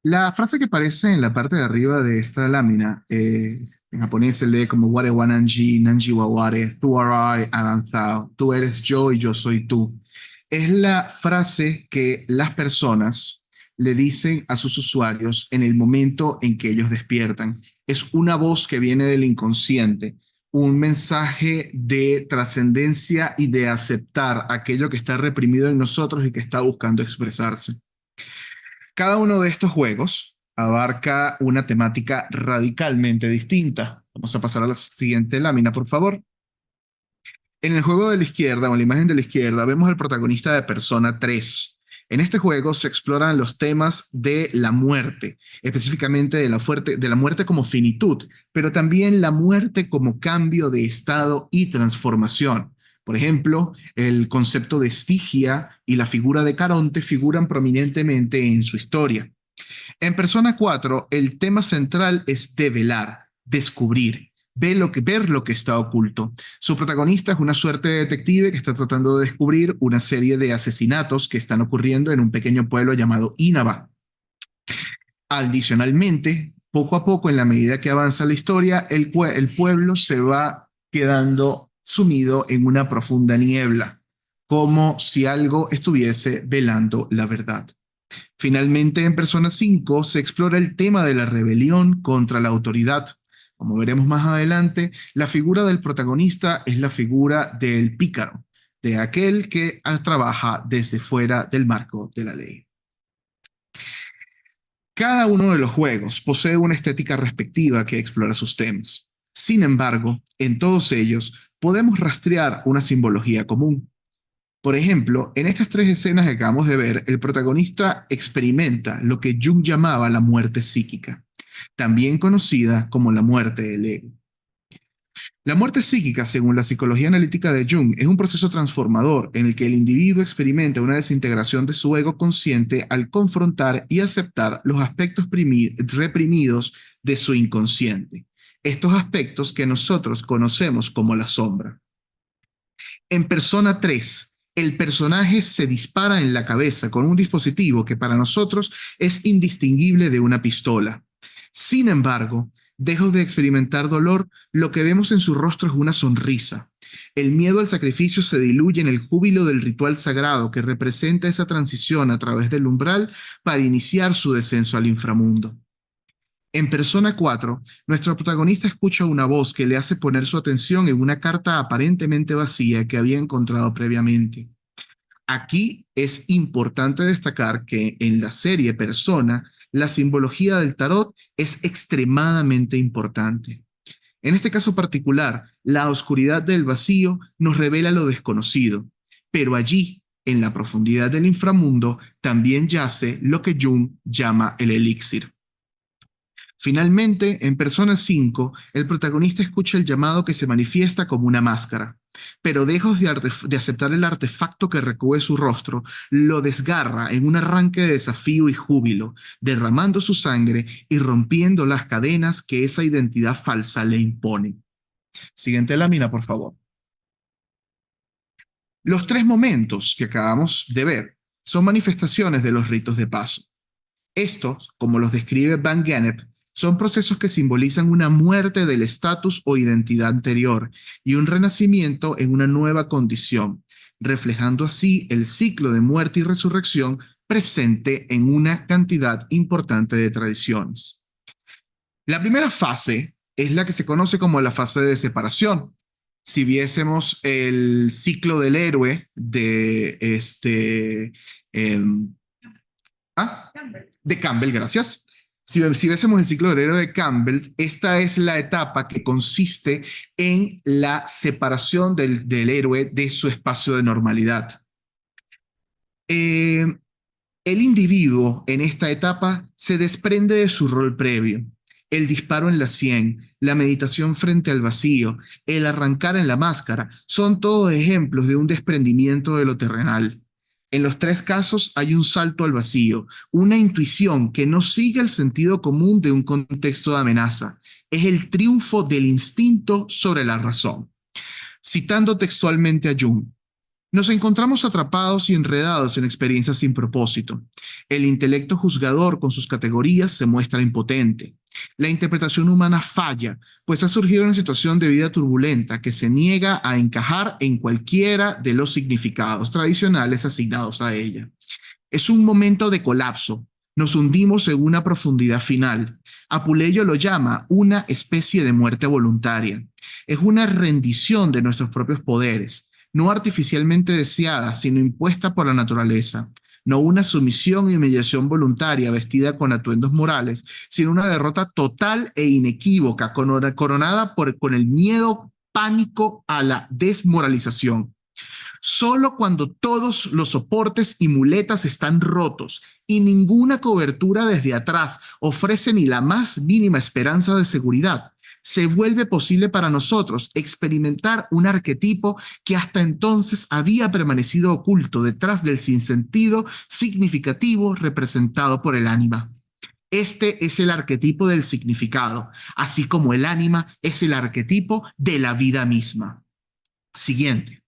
La frase que aparece en la parte de arriba de esta lámina, en japonés se lee como Ware wa Nanji, Nanji wa Ware, tú are I, and I'm thou. Tú eres yo y yo soy tú. Es la frase que las personas le dicen a sus usuarios en el momento en que ellos despiertan. Es una voz que viene del inconsciente, un mensaje de trascendencia y de aceptar aquello que está reprimido en nosotros y que está buscando expresarse. Cada uno de estos juegos abarca una temática radicalmente distinta. Vamos a pasar a la siguiente lámina, por favor. En el juego de la izquierda, o en la imagen de la izquierda, vemos al protagonista de Persona 3. En este juego se exploran los temas de la muerte, específicamente de la muerte como finitud, pero también la muerte como cambio de estado y transformación. Por ejemplo, el concepto de Estigia y la figura de Caronte figuran prominentemente en su historia. En Persona 4, el tema central es develar, descubrir, ver lo que está oculto. Su protagonista es una suerte de detective que está tratando de descubrir una serie de asesinatos que están ocurriendo en un pequeño pueblo llamado Inaba. Adicionalmente, poco a poco, en la medida que avanza la historia, el pueblo se va quedando sumido en una profunda niebla, como si algo estuviese velando la verdad. Finalmente, en Persona 5 se explora el tema de la rebelión contra la autoridad. Como veremos más adelante, la figura del protagonista es la figura del pícaro, de aquel que trabaja desde fuera del marco de la ley. Cada uno de los juegos posee una estética respectiva que explora sus temas. Sin embargo, en todos ellos podemos rastrear una simbología común. Por ejemplo, en estas tres escenas que acabamos de ver, el protagonista experimenta lo que Jung llamaba la muerte psíquica, también conocida como la muerte del ego. La muerte psíquica, según la psicología analítica de Jung, es un proceso transformador en el que el individuo experimenta una desintegración de su ego consciente al confrontar y aceptar los aspectos reprimidos de su inconsciente, estos aspectos que nosotros conocemos como la sombra. En Persona 3, el personaje se dispara en la cabeza con un dispositivo que para nosotros es indistinguible de una pistola. Sin embargo, lejos de experimentar dolor, lo que vemos en su rostro es una sonrisa. El miedo al sacrificio se diluye en el júbilo del ritual sagrado que representa esa transición a través del umbral para iniciar su descenso al inframundo. En Persona 4, nuestro protagonista escucha una voz que le hace poner su atención en una carta aparentemente vacía que había encontrado previamente. Aquí es importante destacar que en la serie Persona, la simbología del tarot es extremadamente importante. En este caso particular, la oscuridad del vacío nos revela lo desconocido, pero allí, en la profundidad del inframundo, también yace lo que Jung llama el elixir. Finalmente, en Persona 5, el protagonista escucha el llamado que se manifiesta como una máscara, pero lejos de aceptar el artefacto que recubre su rostro, lo desgarra en un arranque de desafío y júbilo, derramando su sangre y rompiendo las cadenas que esa identidad falsa le impone. Siguiente lámina, por favor. Los tres momentos que acabamos de ver son manifestaciones de los ritos de paso. Estos, como los describe Van Gennep, son procesos que simbolizan una muerte del estatus o identidad anterior y un renacimiento en una nueva condición, reflejando así el ciclo de muerte y resurrección presente en una cantidad importante de tradiciones. La primera fase es la que se conoce como la fase de separación. Si viésemos el ciclo del héroe de Campbell, gracias. Si viésemos el ciclo del héroe de Campbell, esta es la etapa que consiste en la separación del héroe de su espacio de normalidad. El individuo en esta etapa se desprende de su rol previo. El disparo en la sien, la meditación frente al vacío, el arrancar en la máscara, son todos ejemplos de un desprendimiento de lo terrenal. En los tres casos hay un salto al vacío, una intuición que no sigue el sentido común de un contexto de amenaza. Es el triunfo del instinto sobre la razón. Citando textualmente a Jung, nos encontramos atrapados y enredados en experiencias sin propósito. El intelecto juzgador con sus categorías se muestra impotente. La interpretación humana falla, pues ha surgido una situación de vida turbulenta que se niega a encajar en cualquiera de los significados tradicionales asignados a ella. Es un momento de colapso, Nos hundimos en una profundidad final. Apuleyo lo llama una especie de muerte voluntaria. Es una rendición de nuestros propios poderes, no artificialmente deseada, sino impuesta por la naturaleza. No una sumisión y humillación voluntaria vestida con atuendos morales, sino una derrota total e inequívoca, coronada con el miedo, pánico a la desmoralización. Solo cuando todos los soportes y muletas están rotos y ninguna cobertura desde atrás ofrece ni la más mínima esperanza de seguridad, se vuelve posible para nosotros experimentar un arquetipo que hasta entonces había permanecido oculto detrás del sinsentido significativo representado por el ánima. Este es el arquetipo del significado, así como el ánima es el arquetipo de la vida misma. Siguiente.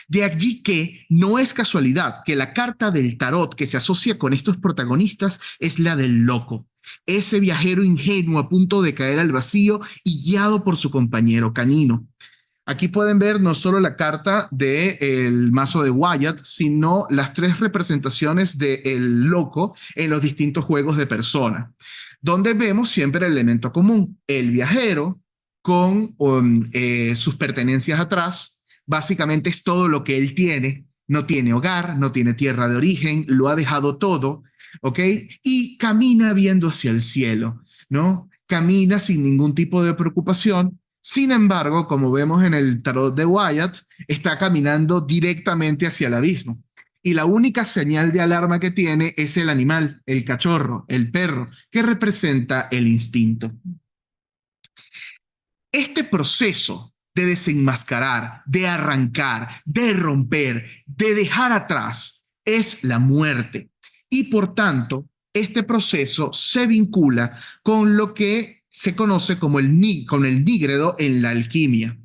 De allí que no es casualidad que la carta del tarot que se asocia con estos protagonistas es la del loco, ese viajero ingenuo a punto de caer al vacío y guiado por su compañero canino. Aquí pueden ver no solo la carta del mazo de Wyatt, sino las tres representaciones del loco en los distintos juegos de persona, donde vemos siempre el elemento común, el viajero con sus pertenencias atrás. Básicamente es todo lo que él tiene. No tiene hogar, no tiene tierra de origen, lo ha dejado todo, ¿ok? Y camina viendo hacia el cielo, ¿no? Camina sin ningún tipo de preocupación. Sin embargo, como vemos en el tarot de Wyatt, está caminando directamente hacia el abismo. Y la única señal de alarma que tiene es el animal, el cachorro, el perro, que representa el instinto. Este proceso de desenmascarar, de arrancar, de romper, de dejar atrás, es la muerte. Y por tanto, este proceso se vincula con lo que se conoce como el nígredo en la alquimia.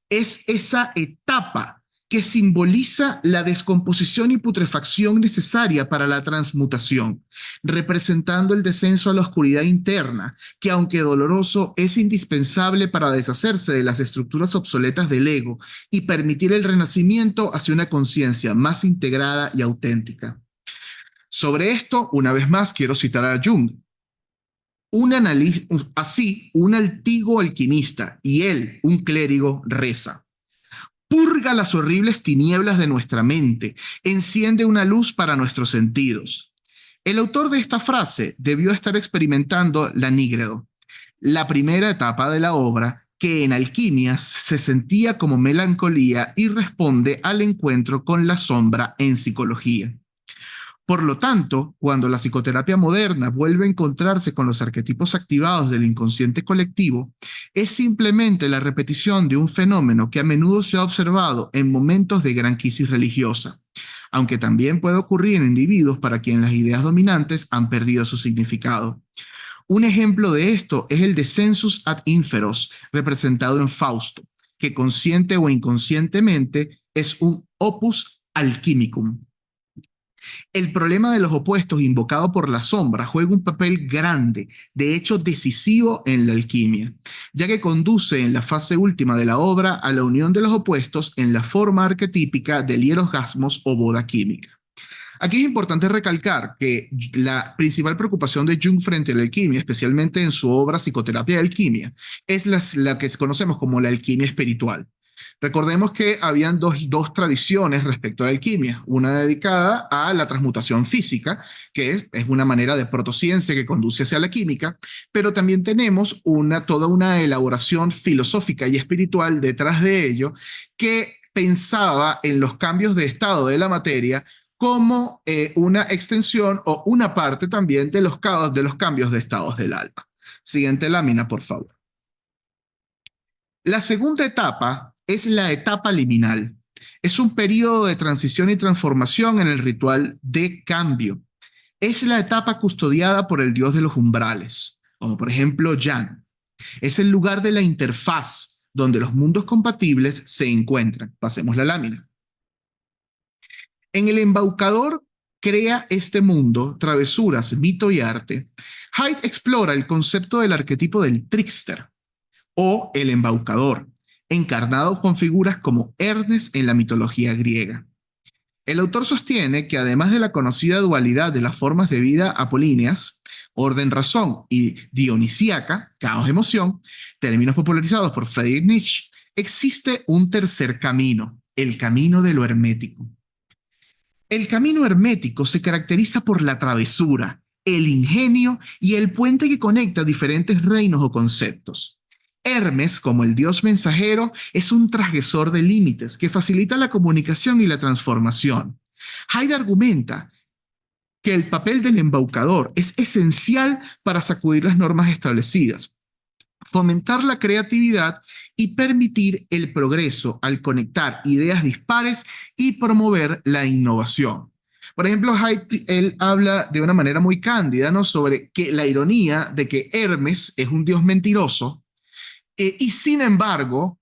Es esa etapa que simboliza la descomposición y putrefacción necesaria para la transmutación, representando el descenso a la oscuridad interna, que aunque doloroso, es indispensable para deshacerse de las estructuras obsoletas del ego y permitir el renacimiento hacia una conciencia más integrada y auténtica. Sobre esto, una vez más, quiero citar a Jung. Un antiguo alquimista y él, un clérigo, reza: purga las horribles tinieblas de nuestra mente, enciende una luz para nuestros sentidos. El autor de esta frase debió estar experimentando la nígredo, la primera etapa de la obra, que en alquimia se sentía como melancolía y responde al encuentro con la sombra en psicología. Por lo tanto, cuando la psicoterapia moderna vuelve a encontrarse con los arquetipos activados del inconsciente colectivo, es simplemente la repetición de un fenómeno que a menudo se ha observado en momentos de gran crisis religiosa, aunque también puede ocurrir en individuos para quienes las ideas dominantes han perdido su significado. Un ejemplo de esto es el descensus ad inferos, representado en Fausto, que consciente o inconscientemente es un opus alchimicum. El problema de los opuestos invocado por la sombra juega un papel grande, de hecho decisivo en la alquimia, ya que conduce en la fase última de la obra a la unión de los opuestos en la forma arquetípica del hierosgasmos o boda química. Aquí es importante recalcar que la principal preocupación de Jung frente a la alquimia, especialmente en su obra Psicoterapia de Alquimia, es la que conocemos como la alquimia espiritual. Recordemos que habían dos tradiciones respecto a la alquimia, una dedicada a la transmutación física, que es una manera de protociencia que conduce hacia la química, pero también tenemos toda una elaboración filosófica y espiritual detrás de ello, que pensaba en los cambios de estado de la materia como una extensión o una parte también de los cambios de estados del alma. Siguiente lámina, por favor. La segunda etapa es la etapa liminal. Es un periodo de transición y transformación en el ritual de cambio. Es la etapa custodiada por el dios de los umbrales, como por ejemplo Jan. Es el lugar de la interfaz donde los mundos compatibles se encuentran. Pasemos la lámina. En El embaucador crea este mundo, travesuras, mito y arte. Haidt explora el concepto del arquetipo del trickster o el embaucador, encarnado con figuras como Hermes en la mitología griega. El autor sostiene que además de la conocida dualidad de las formas de vida apolíneas, orden-razón y dionisíaca, caos-emoción, términos popularizados por Friedrich Nietzsche, existe un tercer camino, el camino de lo hermético. El camino hermético se caracteriza por la travesura, el ingenio y el puente que conecta diferentes reinos o conceptos. Hermes, como el dios mensajero, es un transgresor de límites que facilita la comunicación y la transformación. Hyde argumenta que el papel del embaucador es esencial para sacudir las normas establecidas, fomentar la creatividad y permitir el progreso al conectar ideas dispares y promover la innovación. Por ejemplo, Hyde, él habla de una manera muy cándida, ¿no?, sobre que la ironía de que Hermes es un dios mentiroso, y sin embargo,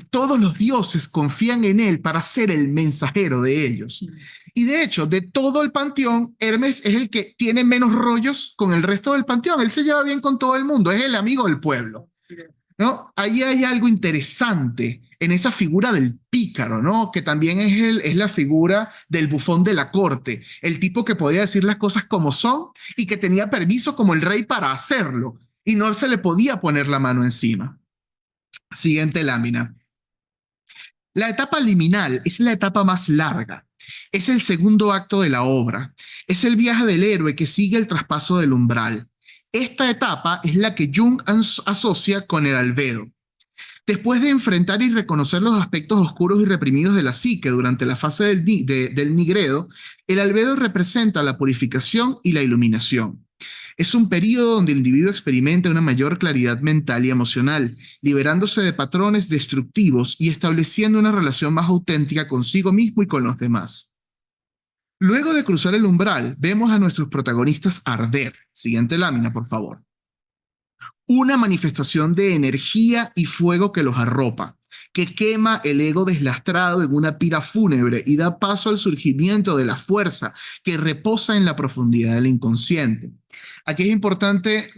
todos los dioses confían en él para ser el mensajero de ellos. Y de hecho, de todo el panteón, Hermes es el que tiene menos rollos con el resto del panteón. Él se lleva bien con todo el mundo, es el amigo del pueblo, ¿no? Ahí hay algo interesante en esa figura del pícaro, ¿no?, que también es la figura del bufón de la corte, el tipo que podía decir las cosas como son y que tenía permiso como el rey para hacerlo y no se le podía poner la mano encima. Siguiente lámina. La etapa liminal es la etapa más larga. Es el segundo acto de la obra. Es el viaje del héroe que sigue el traspaso del umbral. Esta etapa es la que Jung asocia con el albedo. Después de enfrentar y reconocer los aspectos oscuros y reprimidos de la psique durante la fase del nigredo, el albedo representa la purificación y la iluminación. Es un periodo donde el individuo experimenta una mayor claridad mental y emocional, liberándose de patrones destructivos y estableciendo una relación más auténtica consigo mismo y con los demás. Luego de cruzar el umbral, vemos a nuestros protagonistas arder. Siguiente lámina, por favor. Una manifestación de energía y fuego que los arropa, que quema el ego deslastrado en una pira fúnebre y da paso al surgimiento de la fuerza que reposa en la profundidad del inconsciente. Aquí es importante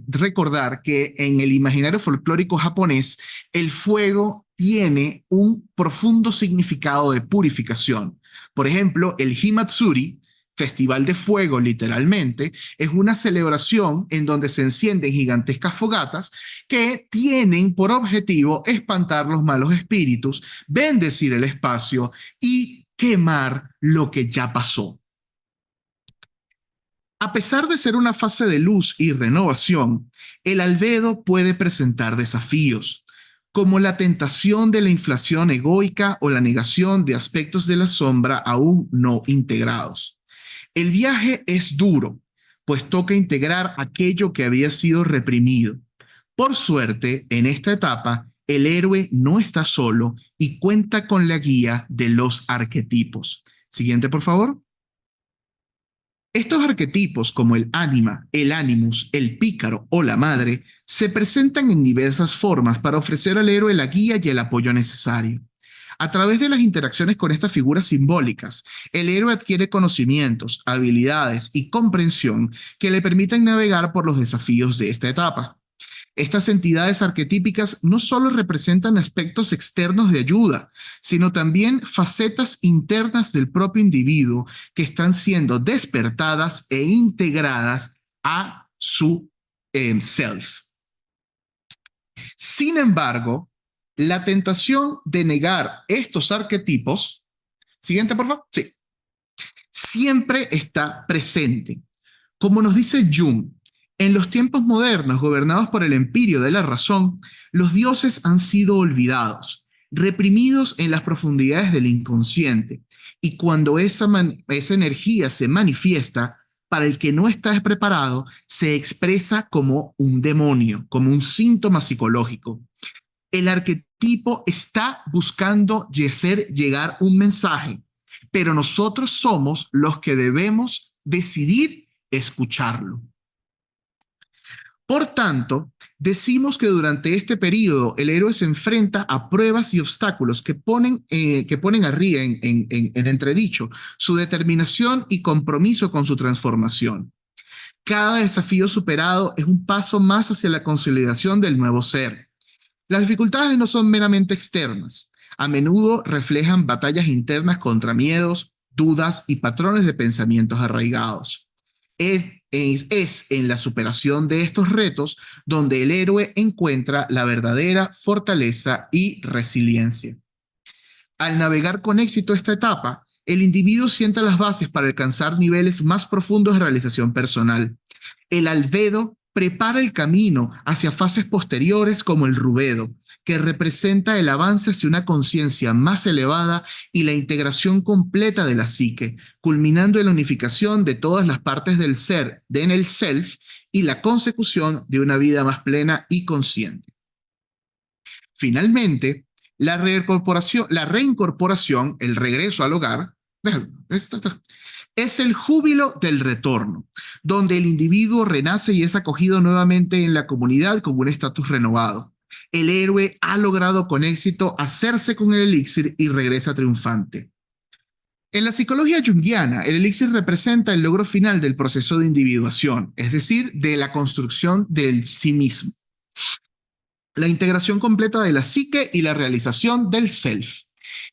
recordar que en el imaginario folclórico japonés, el fuego tiene un profundo significado de purificación. Por ejemplo, el Himatsuri, Festival de Fuego, literalmente, es una celebración en donde se encienden gigantescas fogatas que tienen por objetivo espantar los malos espíritus, bendecir el espacio y quemar lo que ya pasó. A pesar de ser una fase de luz y renovación, el albedo puede presentar desafíos, como la tentación de la inflación egoica o la negación de aspectos de la sombra aún no integrados. El viaje es duro, pues toca integrar aquello que había sido reprimido. Por suerte, en esta etapa, el héroe no está solo y cuenta con la guía de los arquetipos. Siguiente, por favor. Estos arquetipos, como el ánima, el animus, el pícaro o la madre, se presentan en diversas formas para ofrecer al héroe la guía y el apoyo necesario. A través de las interacciones con estas figuras simbólicas, el héroe adquiere conocimientos, habilidades y comprensión que le permiten navegar por los desafíos de esta etapa. Estas entidades arquetípicas no solo representan aspectos externos de ayuda, sino también facetas internas del propio individuo que están siendo despertadas e integradas a su self. Sin embargo, la tentación de negar estos arquetipos, siguiente por favor, sí, siempre está presente. Como nos dice Jung, en los tiempos modernos gobernados por el empirio de la razón, los dioses han sido olvidados, reprimidos en las profundidades del inconsciente, y cuando esa energía se manifiesta, para el que no está preparado, se expresa como un demonio, como un síntoma psicológico. El arquetipo está buscando llegar un mensaje, pero nosotros somos los que debemos decidir escucharlo. Por tanto, decimos que durante este periodo el héroe se enfrenta a pruebas y obstáculos que ponen arriba en entredicho su determinación y compromiso con su transformación. Cada desafío superado es un paso más hacia la consolidación del nuevo ser. Las dificultades no son meramente externas. A menudo reflejan batallas internas contra miedos, dudas y patrones de pensamientos arraigados. Es en la superación de estos retos donde el héroe encuentra la verdadera fortaleza y resiliencia. Al navegar con éxito esta etapa, el individuo sienta las bases para alcanzar niveles más profundos de realización personal. El albedo prepara el camino hacia fases posteriores como el rubedo, que representa el avance hacia una conciencia más elevada y la integración completa de la psique, culminando en la unificación de todas las partes del ser, en el self, y la consecución de una vida más plena y consciente. Finalmente, la reincorporación, el regreso al hogar, es el júbilo del retorno, donde el individuo renace y es acogido nuevamente en la comunidad con un estatus renovado. El héroe ha logrado con éxito hacerse con el elixir y regresa triunfante. En la psicología junguiana, el elixir representa el logro final del proceso de individuación, es decir, de la construcción del sí mismo. La integración completa de la psique y la realización del self.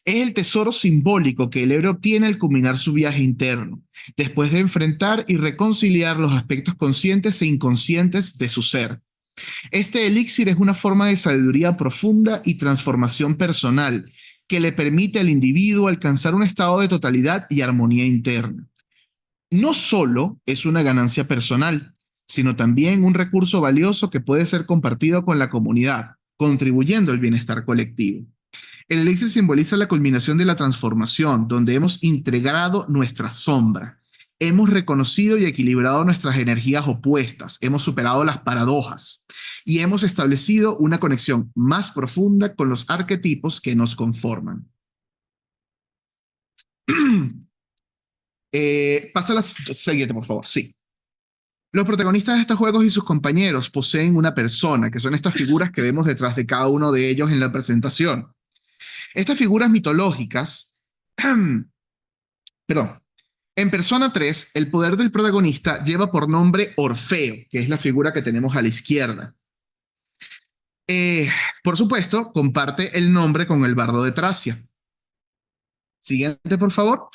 Es el tesoro simbólico que el héroe obtiene al culminar su viaje interno, después de enfrentar y reconciliar los aspectos conscientes e inconscientes de su ser. Este elixir es una forma de sabiduría profunda y transformación personal que le permite al individuo alcanzar un estado de totalidad y armonía interna. No solo es una ganancia personal, sino también un recurso valioso que puede ser compartido con la comunidad, contribuyendo al bienestar colectivo. El elixir simboliza la culminación de la transformación, donde hemos integrado nuestra sombra, hemos reconocido y equilibrado nuestras energías opuestas, hemos superado las paradojas y hemos establecido una conexión más profunda con los arquetipos que nos conforman. Pasa a la siguiente, por favor. Sí. Los protagonistas de estos juegos y sus compañeros poseen una persona, que son estas figuras que vemos detrás de cada uno de ellos en la presentación. Estas figuras mitológicas, perdón, en Persona 3, el poder del protagonista lleva por nombre Orfeo, que es la figura que tenemos a la izquierda. Por supuesto, comparte el nombre con el bardo de Tracia. Siguiente, por favor.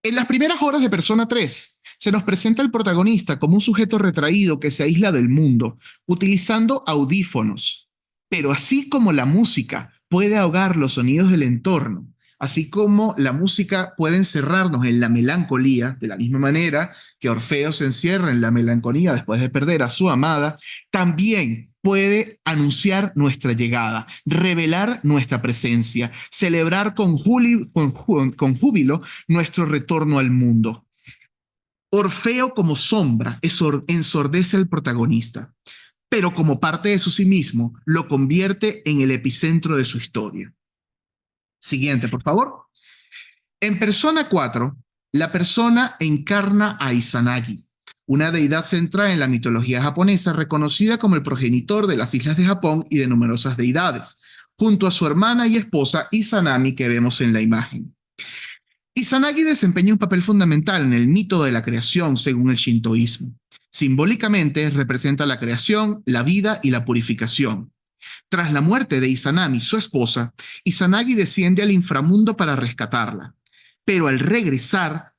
En las primeras horas de Persona 3, se nos presenta el protagonista como un sujeto retraído que se aísla del mundo, utilizando audífonos. Pero así como la música puede ahogar los sonidos del entorno, así como la música puede encerrarnos en la melancolía, de la misma manera que Orfeo se encierra en la melancolía después de perder a su amada, también puede anunciar nuestra llegada, revelar nuestra presencia, celebrar con júbilo nuestro retorno al mundo. Orfeo como sombra ensordece al protagonista, pero como parte de su sí mismo, lo convierte en el epicentro de su historia. Siguiente, por favor. En Persona 4, la persona encarna a Izanagi, una deidad central en la mitología japonesa reconocida como el progenitor de las islas de Japón y de numerosas deidades, junto a su hermana y esposa Izanami que vemos en la imagen. Izanagi desempeña un papel fundamental en el mito de la creación según el shintoísmo. Simbólicamente representa la creación, la vida y la purificación. Tras la muerte de Izanami, su esposa, Izanagi desciende al inframundo para rescatarla, pero al regresar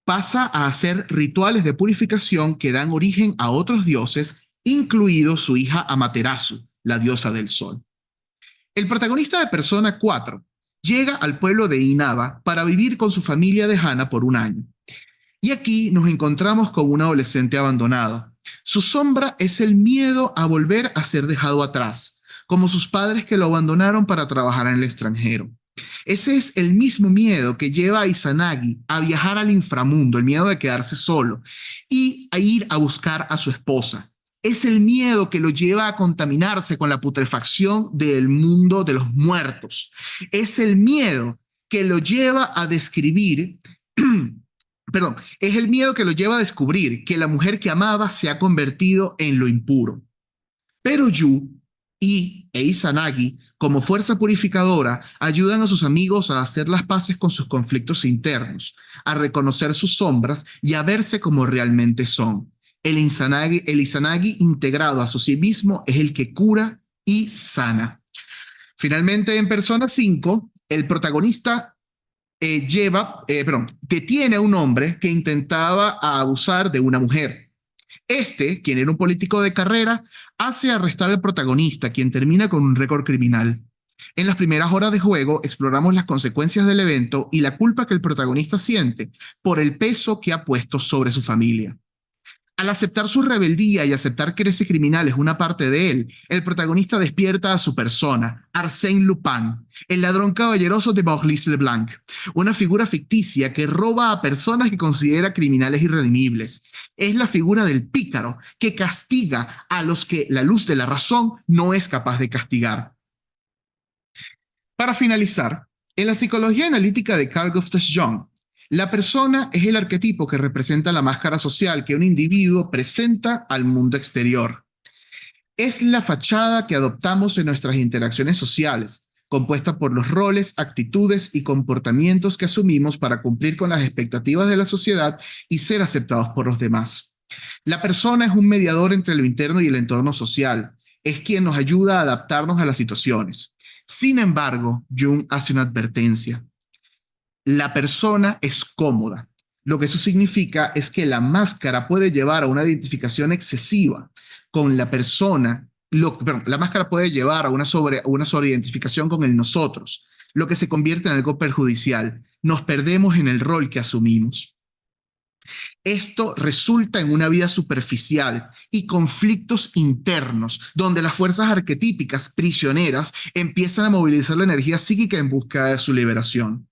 pasa a hacer rituales de purificación que dan origen a otros dioses, incluido su hija Amaterasu, la diosa del sol. El protagonista de Persona 4 llega al pueblo de Inaba para vivir con su familia de Hana por un año. Y aquí nos encontramos con un adolescente abandonado. Su sombra es el miedo a volver a ser dejado atrás, como sus padres que lo abandonaron para trabajar en el extranjero. Ese es el mismo miedo que lleva a Izanagi a viajar al inframundo, el miedo de quedarse solo y a ir a buscar a su esposa. Es el miedo que lo lleva a contaminarse con la putrefacción del mundo de los muertos. Es el miedo que lo lleva a describir es el miedo que lo lleva a descubrir que la mujer que amaba se ha convertido en lo impuro. Pero Yu e Izanagi, como fuerza purificadora, ayudan a sus amigos a hacer las paces con sus conflictos internos, a reconocer sus sombras y a verse como realmente son. El Izanagi integrado a su sí mismo es el que cura y sana. Finalmente, en Persona 5, el protagonista detiene a un hombre que intentaba abusar de una mujer. Este, quien era un político de carrera, hace arrestar al protagonista, quien termina con un récord criminal. En las primeras horas de juego exploramos las consecuencias del evento y la culpa que el protagonista siente por el peso que ha puesto sobre su familia. Al aceptar su rebeldía y aceptar que ese criminal es una parte de él, el protagonista despierta a su persona, Arsène Lupin, el ladrón caballeroso de Maurice Leblanc, una figura ficticia que roba a personas que considera criminales irredimibles. Es la figura del pícaro que castiga a los que la luz de la razón no es capaz de castigar. Para finalizar, en la psicología analítica de Carl Gustav Jung, la persona es el arquetipo que representa la máscara social que un individuo presenta al mundo exterior. Es la fachada que adoptamos en nuestras interacciones sociales, compuesta por los roles, actitudes y comportamientos que asumimos para cumplir con las expectativas de la sociedad y ser aceptados por los demás. La persona es un mediador entre lo interno y el entorno social. Es quien nos ayuda a adaptarnos a las situaciones. Sin embargo, Jung hace una advertencia. La persona es cómoda. Lo que eso significa es que la máscara puede llevar a una identificación excesiva con la persona. La máscara puede llevar a una sobreidentificación con el nosotros, lo que se convierte en algo perjudicial. Nos perdemos en el rol que asumimos. Esto resulta en una vida superficial y conflictos internos, donde las fuerzas arquetípicas prisioneras empiezan a movilizar la energía psíquica en busca de su liberación.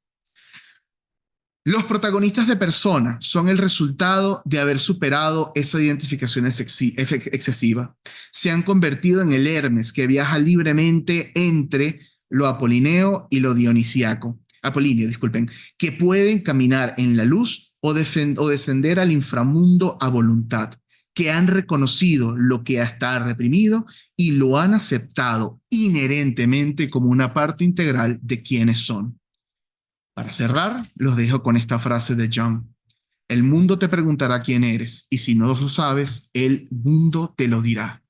Los protagonistas de Persona son el resultado de haber superado esa identificación excesiva. Se han convertido en el Hermes que viaja libremente entre lo apolíneo y lo dionisíaco. Apolíneo, disculpen, que pueden caminar en la luz o descender al inframundo a voluntad, que han reconocido lo que está reprimido y lo han aceptado inherentemente como una parte integral de quienes son. Para cerrar, los dejo con esta frase de Jung. El mundo te preguntará quién eres, y si no lo sabes, el mundo te lo dirá.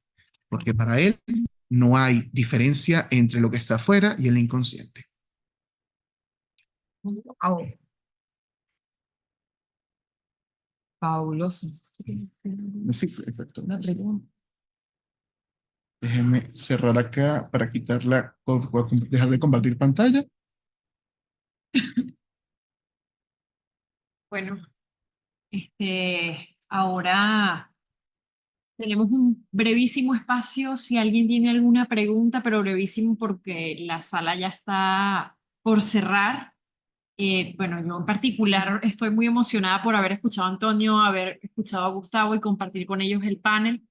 Porque para él no hay diferencia entre lo que está afuera y el inconsciente. Wow. Fabuloso. Sí, perfecto. Una pregunta. Déjenme cerrar acá para quitarla, dejar de compartir pantalla. Bueno, ahora tenemos un brevísimo espacio si alguien tiene alguna pregunta, pero brevísimo porque la sala ya está por cerrar. Bueno, yo en particular estoy muy emocionada por haber escuchado a Antonio, haber escuchado a Gustavo y compartir con ellos el panel.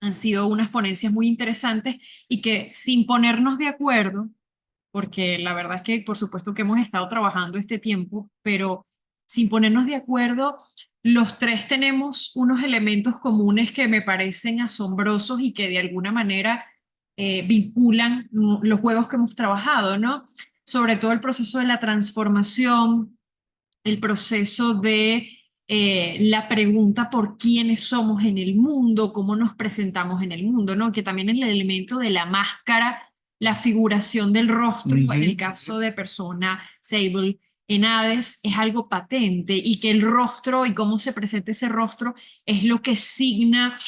Han sido unas ponencias muy interesantes y que sin ponernos de acuerdo, porque la verdad es que por supuesto que hemos estado trabajando este tiempo, pero sin ponernos de acuerdo, los tres tenemos unos elementos comunes que me parecen asombrosos y que de alguna manera vinculan los juegos que hemos trabajado, ¿no? Sobre todo el proceso de la transformación, el proceso de la pregunta por quiénes somos en el mundo, cómo nos presentamos en el mundo, ¿no? Que también el elemento de la máscara, la figuración del rostro, en el caso de Persona, Sable, en Hades, es algo patente y que el rostro y cómo se presenta ese rostro es lo que signa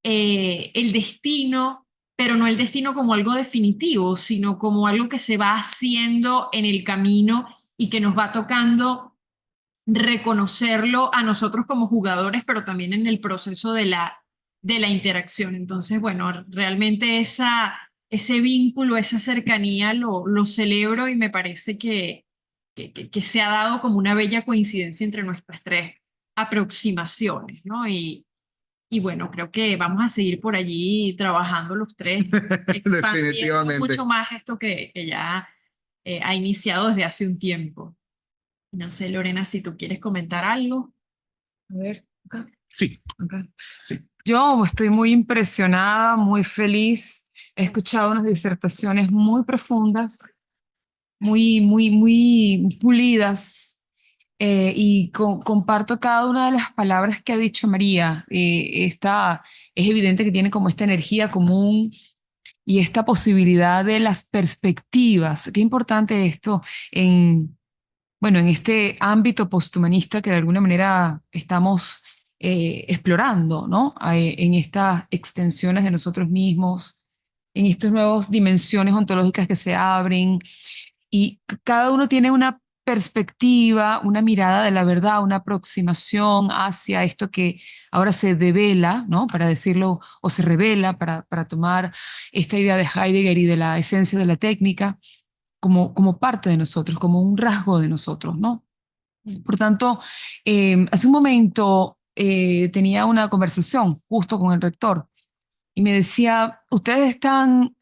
el destino, pero no el destino como algo definitivo, sino como algo que se va haciendo en el camino y que nos va tocando reconocerlo a nosotros como jugadores, pero también en el proceso de la interacción. Entonces, bueno, realmente ese vínculo, esa cercanía lo celebro y me parece que se ha dado como una bella coincidencia entre nuestras tres aproximaciones, ¿no? Y bueno, creo que vamos a seguir por allí trabajando los tres, expandiendo Definitivamente. mucho más esto que ya ha iniciado desde hace un tiempo. No sé, Lorena, si tú quieres comentar algo. A ver, acá. Sí, Acá. sí. Yo estoy muy impresionada, muy feliz. He escuchado unas disertaciones muy profundas, muy pulidas, y comparto cada una de las palabras que ha dicho María. Es evidente que tiene como esta energía común y esta posibilidad de las perspectivas. Qué importante esto en bueno, en este ámbito posthumanista que de alguna manera estamos explorando, ¿no? En estas extensiones de nosotros mismos, en estas nuevas dimensiones ontológicas que se abren, y cada uno tiene una perspectiva, una mirada de la verdad, una aproximación hacia esto que ahora se devela, ¿no? Para decirlo, o se revela, para tomar esta idea de Heidegger y de la esencia de la técnica como parte de nosotros, como un rasgo de nosotros, ¿no? Por tanto, hace un momento tenía una conversación justo con el rector y me decía, ustedes están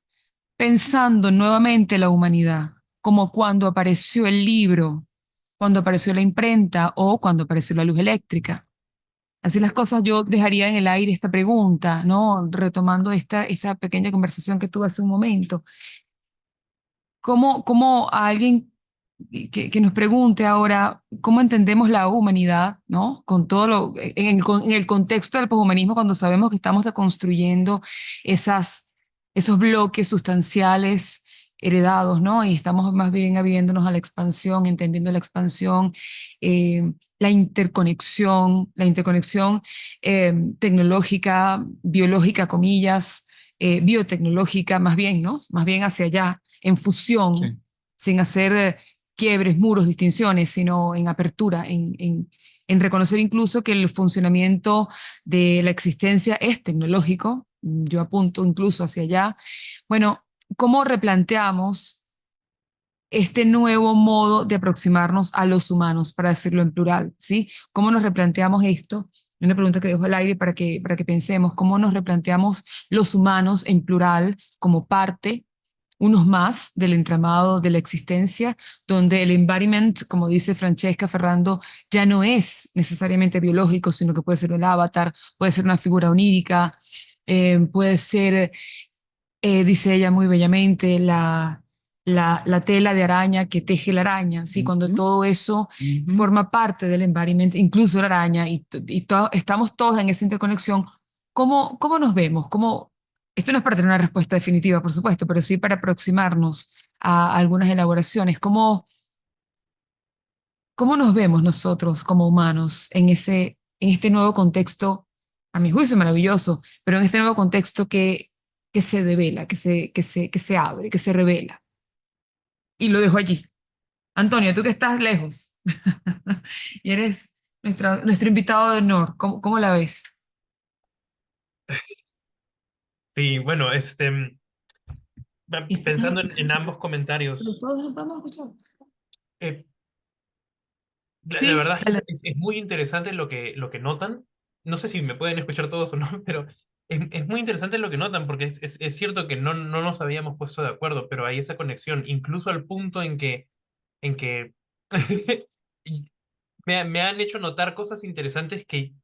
pensando nuevamente la humanidad, como cuando apareció el libro, cuando apareció la imprenta o cuando apareció la luz eléctrica. Así las cosas, yo dejaría en el aire esta pregunta, ¿no? Retomando esta pequeña conversación que tuve hace un momento. ¿Cómo a alguien que nos pregunte ahora cómo entendemos la humanidad, ¿no? Con todo en el contexto del poshumanismo, cuando sabemos que estamos deconstruyendo esos bloques sustanciales heredados, ¿no? Y estamos más bien abriéndonos a la expansión, entendiendo la expansión, la interconexión tecnológica, biológica, comillas, biotecnológica, más bien, ¿no? Más bien hacia allá en fusión, sí, sin hacer quiebres, muros, distinciones, sino en apertura, en reconocer incluso que el funcionamiento de la existencia es tecnológico. Yo apunto incluso hacia allá. Bueno, ¿cómo replanteamos este nuevo modo de aproximarnos a los humanos, para decirlo en plural, ¿sí? ¿Cómo nos replanteamos esto? Una pregunta que dejo al aire para que pensemos, ¿cómo nos replanteamos los humanos en plural como parte, unos más del entramado de la existencia, donde el embodiment, como dice Francesca Ferrando, ya no es necesariamente biológico, sino que puede ser el avatar, puede ser una figura onírica, puede ser, dice ella muy bellamente, la tela de araña que teje la araña, ¿sí? Cuando todo eso forma parte del embodiment, incluso la araña, estamos todos en esa interconexión, ¿cómo nos vemos? Esto no es para tener una respuesta definitiva, por supuesto, pero sí para aproximarnos a algunas elaboraciones. ¿Cómo nos vemos nosotros como humanos en este nuevo contexto, a mi juicio maravilloso, pero en este nuevo contexto que se devela, que se abre, que se revela? Y lo dejo allí. Antonio, tú que estás lejos y eres nuestro invitado de honor, ¿cómo la ves? Sí, bueno, Y estás pensando en escuchando, ambos pero comentarios, todos nos vamos a escuchar. eh, la Sí, verdad es que dale. es muy interesante lo que notan. No sé si me pueden escuchar todos o no, pero es muy interesante lo que notan, porque es cierto que no nos habíamos puesto de acuerdo, pero hay esa conexión, incluso al punto en que me han hecho notar cosas interesantes que,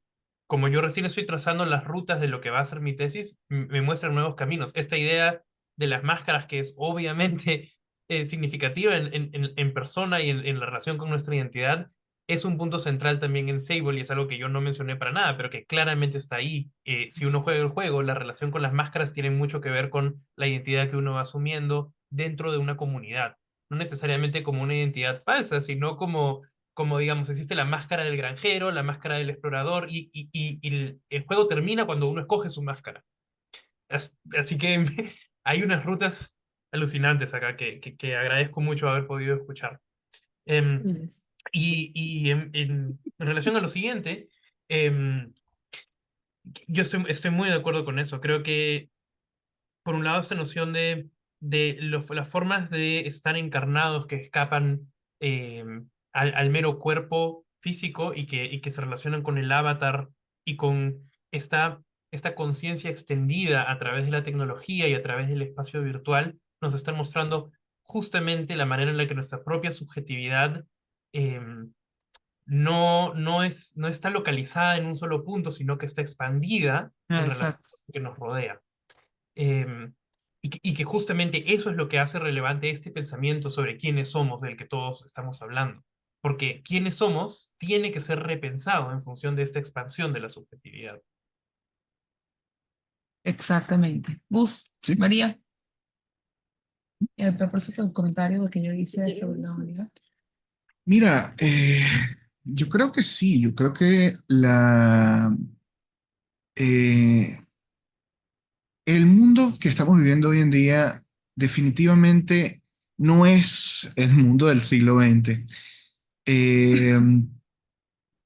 como yo recién estoy trazando las rutas de lo que va a ser mi tesis, me muestran nuevos caminos. Esta idea de las máscaras, que es obviamente significativa en persona y en la relación con nuestra identidad, es un punto central también en Sable y es algo que yo no mencioné para nada, pero que claramente está ahí. Si uno juega el juego, la relación con las máscaras tiene mucho que ver con la identidad que uno va asumiendo dentro de una comunidad. No necesariamente como una identidad falsa, sino como digamos, existe la máscara del granjero, la máscara del explorador, y el juego termina cuando uno escoge su máscara. Así que hay unas rutas alucinantes acá que agradezco mucho haber podido escuchar. Em, en relación a lo siguiente, em, yo estoy muy de acuerdo con eso. Creo que, por un lado, esta noción de las formas de estar encarnados que escapan al mero cuerpo físico y que se relacionan con el avatar y con esta conciencia extendida a través de la tecnología y a través del espacio virtual, nos están mostrando justamente la manera en la que nuestra propia subjetividad no está localizada en un solo punto, sino que está expandida Ah, en relación exacto. a lo que nos rodea. Y que justamente eso es lo que hace relevante este pensamiento sobre quiénes somos del que todos estamos hablando. Porque quiénes somos tiene que ser repensado en función de esta expansión de la subjetividad. Exactamente. Gus, Sí. María, a propósito del comentario que yo hice sobre la humanidad. Mira, yo creo que sí, yo creo que eh, el mundo que estamos viviendo hoy en día definitivamente no es el mundo del siglo XX. Eh,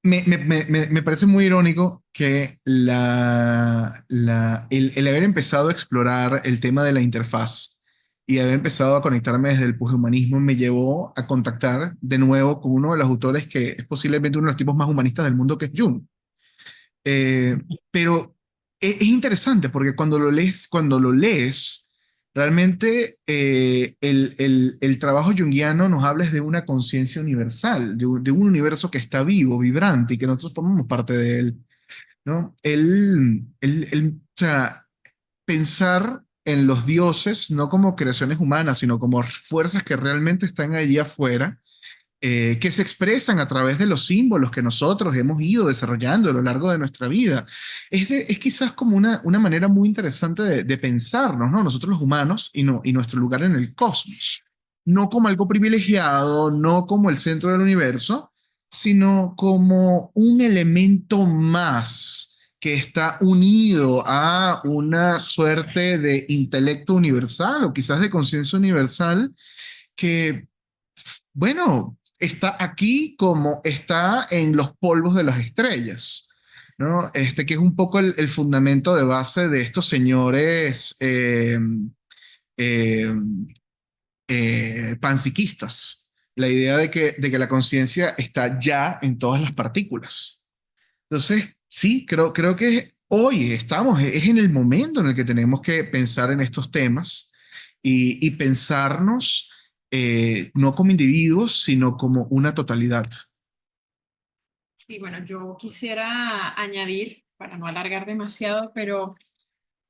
me parece muy irónico que el haber empezado a explorar el tema de la interfaz y haber empezado a conectarme desde el poshumanismo me llevó a contactar de nuevo con uno de los autores que es posiblemente uno de los tipos más humanistas del mundo, que es Jung. Eh, pero es interesante porque cuando lo lees, realmente el trabajo junguiano nos habla de una conciencia universal, de un universo que está vivo, vibrante y que nosotros formamos parte de él, ¿no? O sea, pensar en los dioses no como creaciones humanas, sino como fuerzas que realmente están allí afuera, que se expresan a través de los símbolos que nosotros hemos ido desarrollando a lo largo de nuestra vida. Es quizás como una manera muy interesante de pensarnos, ¿no? Nosotros los humanos y nuestro lugar en el cosmos. No como algo privilegiado, no como el centro del universo, sino como un elemento más que está unido a una suerte de intelecto universal o quizás de conciencia universal que, bueno, está aquí como está en los polvos de las estrellas, ¿no? Que es un poco el fundamento de base de estos señores eh, panpsiquistas. La idea de que la conciencia está ya en todas las partículas. Entonces, sí, creo que hoy es en el momento en el que tenemos que pensar en estos temas y pensarnos no como individuos, sino como una totalidad. Sí, bueno, yo quisiera añadir, para no alargar demasiado, pero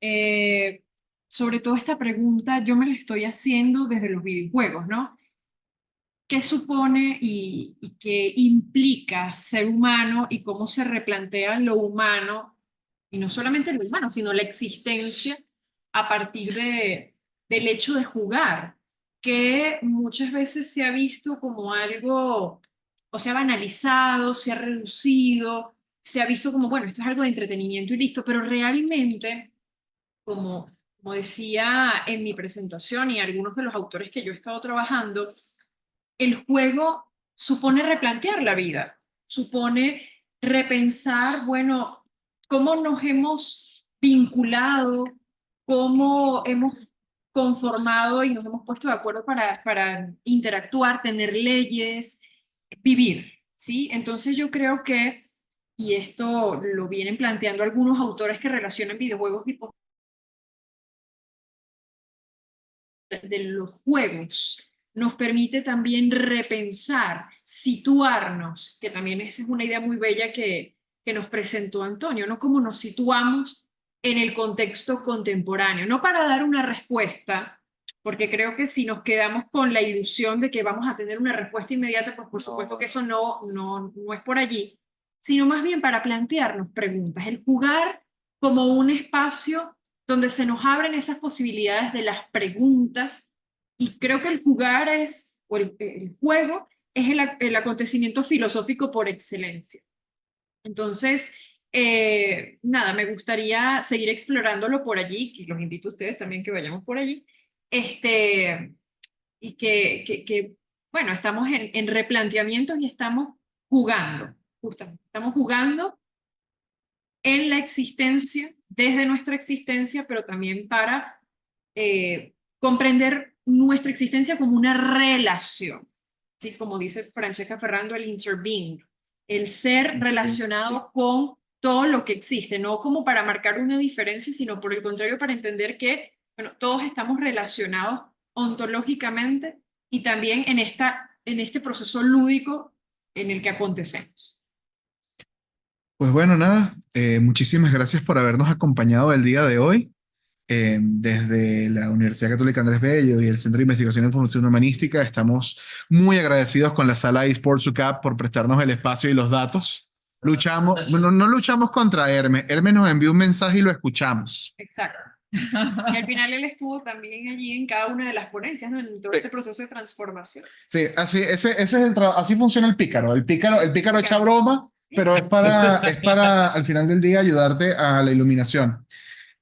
eh, sobre todo esta pregunta yo me la estoy haciendo desde los videojuegos, ¿no? ¿Qué supone y qué implica ser humano y cómo se replantea lo humano, y no solamente lo humano, sino la existencia a partir del hecho de jugar, que muchas veces se ha visto como algo, o se ha banalizado, se ha reducido, se ha visto como, bueno, esto es algo de entretenimiento y listo, pero realmente, como decía en mi presentación y algunos de los autores que yo he estado trabajando, el juego supone replantear la vida, supone repensar, bueno, cómo nos hemos vinculado, cómo hemos conformado y nos hemos puesto de acuerdo para interactuar, tener leyes, vivir, ¿sí? Entonces yo creo que, y esto lo vienen planteando algunos autores que relacionan videojuegos y de los juegos nos permite también repensar, situarnos, que también esa es una idea muy bella que nos presentó Antonio, ¿no? Cómo nos situamos en el contexto contemporáneo, no para dar una respuesta, porque creo que si nos quedamos con la ilusión de que vamos a tener una respuesta inmediata, pues por supuesto que eso no es por allí, sino más bien para plantearnos preguntas, el jugar como un espacio donde se nos abren esas posibilidades de las preguntas, y creo que el jugar es, o el juego, es el acontecimiento filosófico por excelencia. Entonces, nada, me gustaría seguir explorándolo por allí, y los invito a ustedes también que vayamos por allí, y bueno, estamos en replanteamientos y estamos jugando, justamente, estamos jugando en la existencia, desde nuestra existencia, pero también para comprender nuestra existencia como una relación, ¿sí? Como dice Francesca Ferrando, el interbeing, el ser relacionado con todo lo que existe, no como para marcar una diferencia, sino por el contrario para entender que, bueno, todos estamos relacionados ontológicamente y también en este proceso lúdico en el que acontecemos. Pues bueno, nada, muchísimas gracias por habernos acompañado el día de hoy. Desde la Universidad Católica Andrés Bello y el Centro de Investigación en Formación Humanística, estamos muy agradecidos con la sala eSports UCAP por prestarnos el espacio y los datos. No luchamos contra Hermes. Hermes nos envió un mensaje y lo escuchamos. Exacto. Y al final él estuvo también allí en cada una de las ponencias, ¿no? En todo Sí. ese proceso de transformación. Sí, ese es así funciona el pícaro. El pícaro echa broma, pero es para al final del día ayudarte a la iluminación.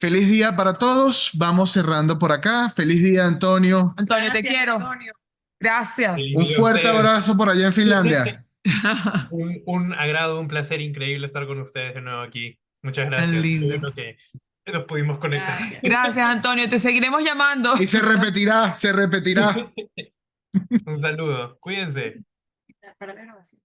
Feliz día para todos. Vamos cerrando por acá. Feliz día, Antonio. Antonio, te Gracias, quiero. Antonio. Gracias. Sí. Un Mira fuerte ustedes. abrazo por allá en Finlandia. Un agrado, un placer increíble estar con ustedes de nuevo aquí. Muchas Tan gracias. Qué lindo. bueno que nos pudimos conectar. Gracias. Gracias, Antonio. Te seguiremos llamando. Y se repetirá, se repetirá. Un saludo. Cuídense. Para la grabación.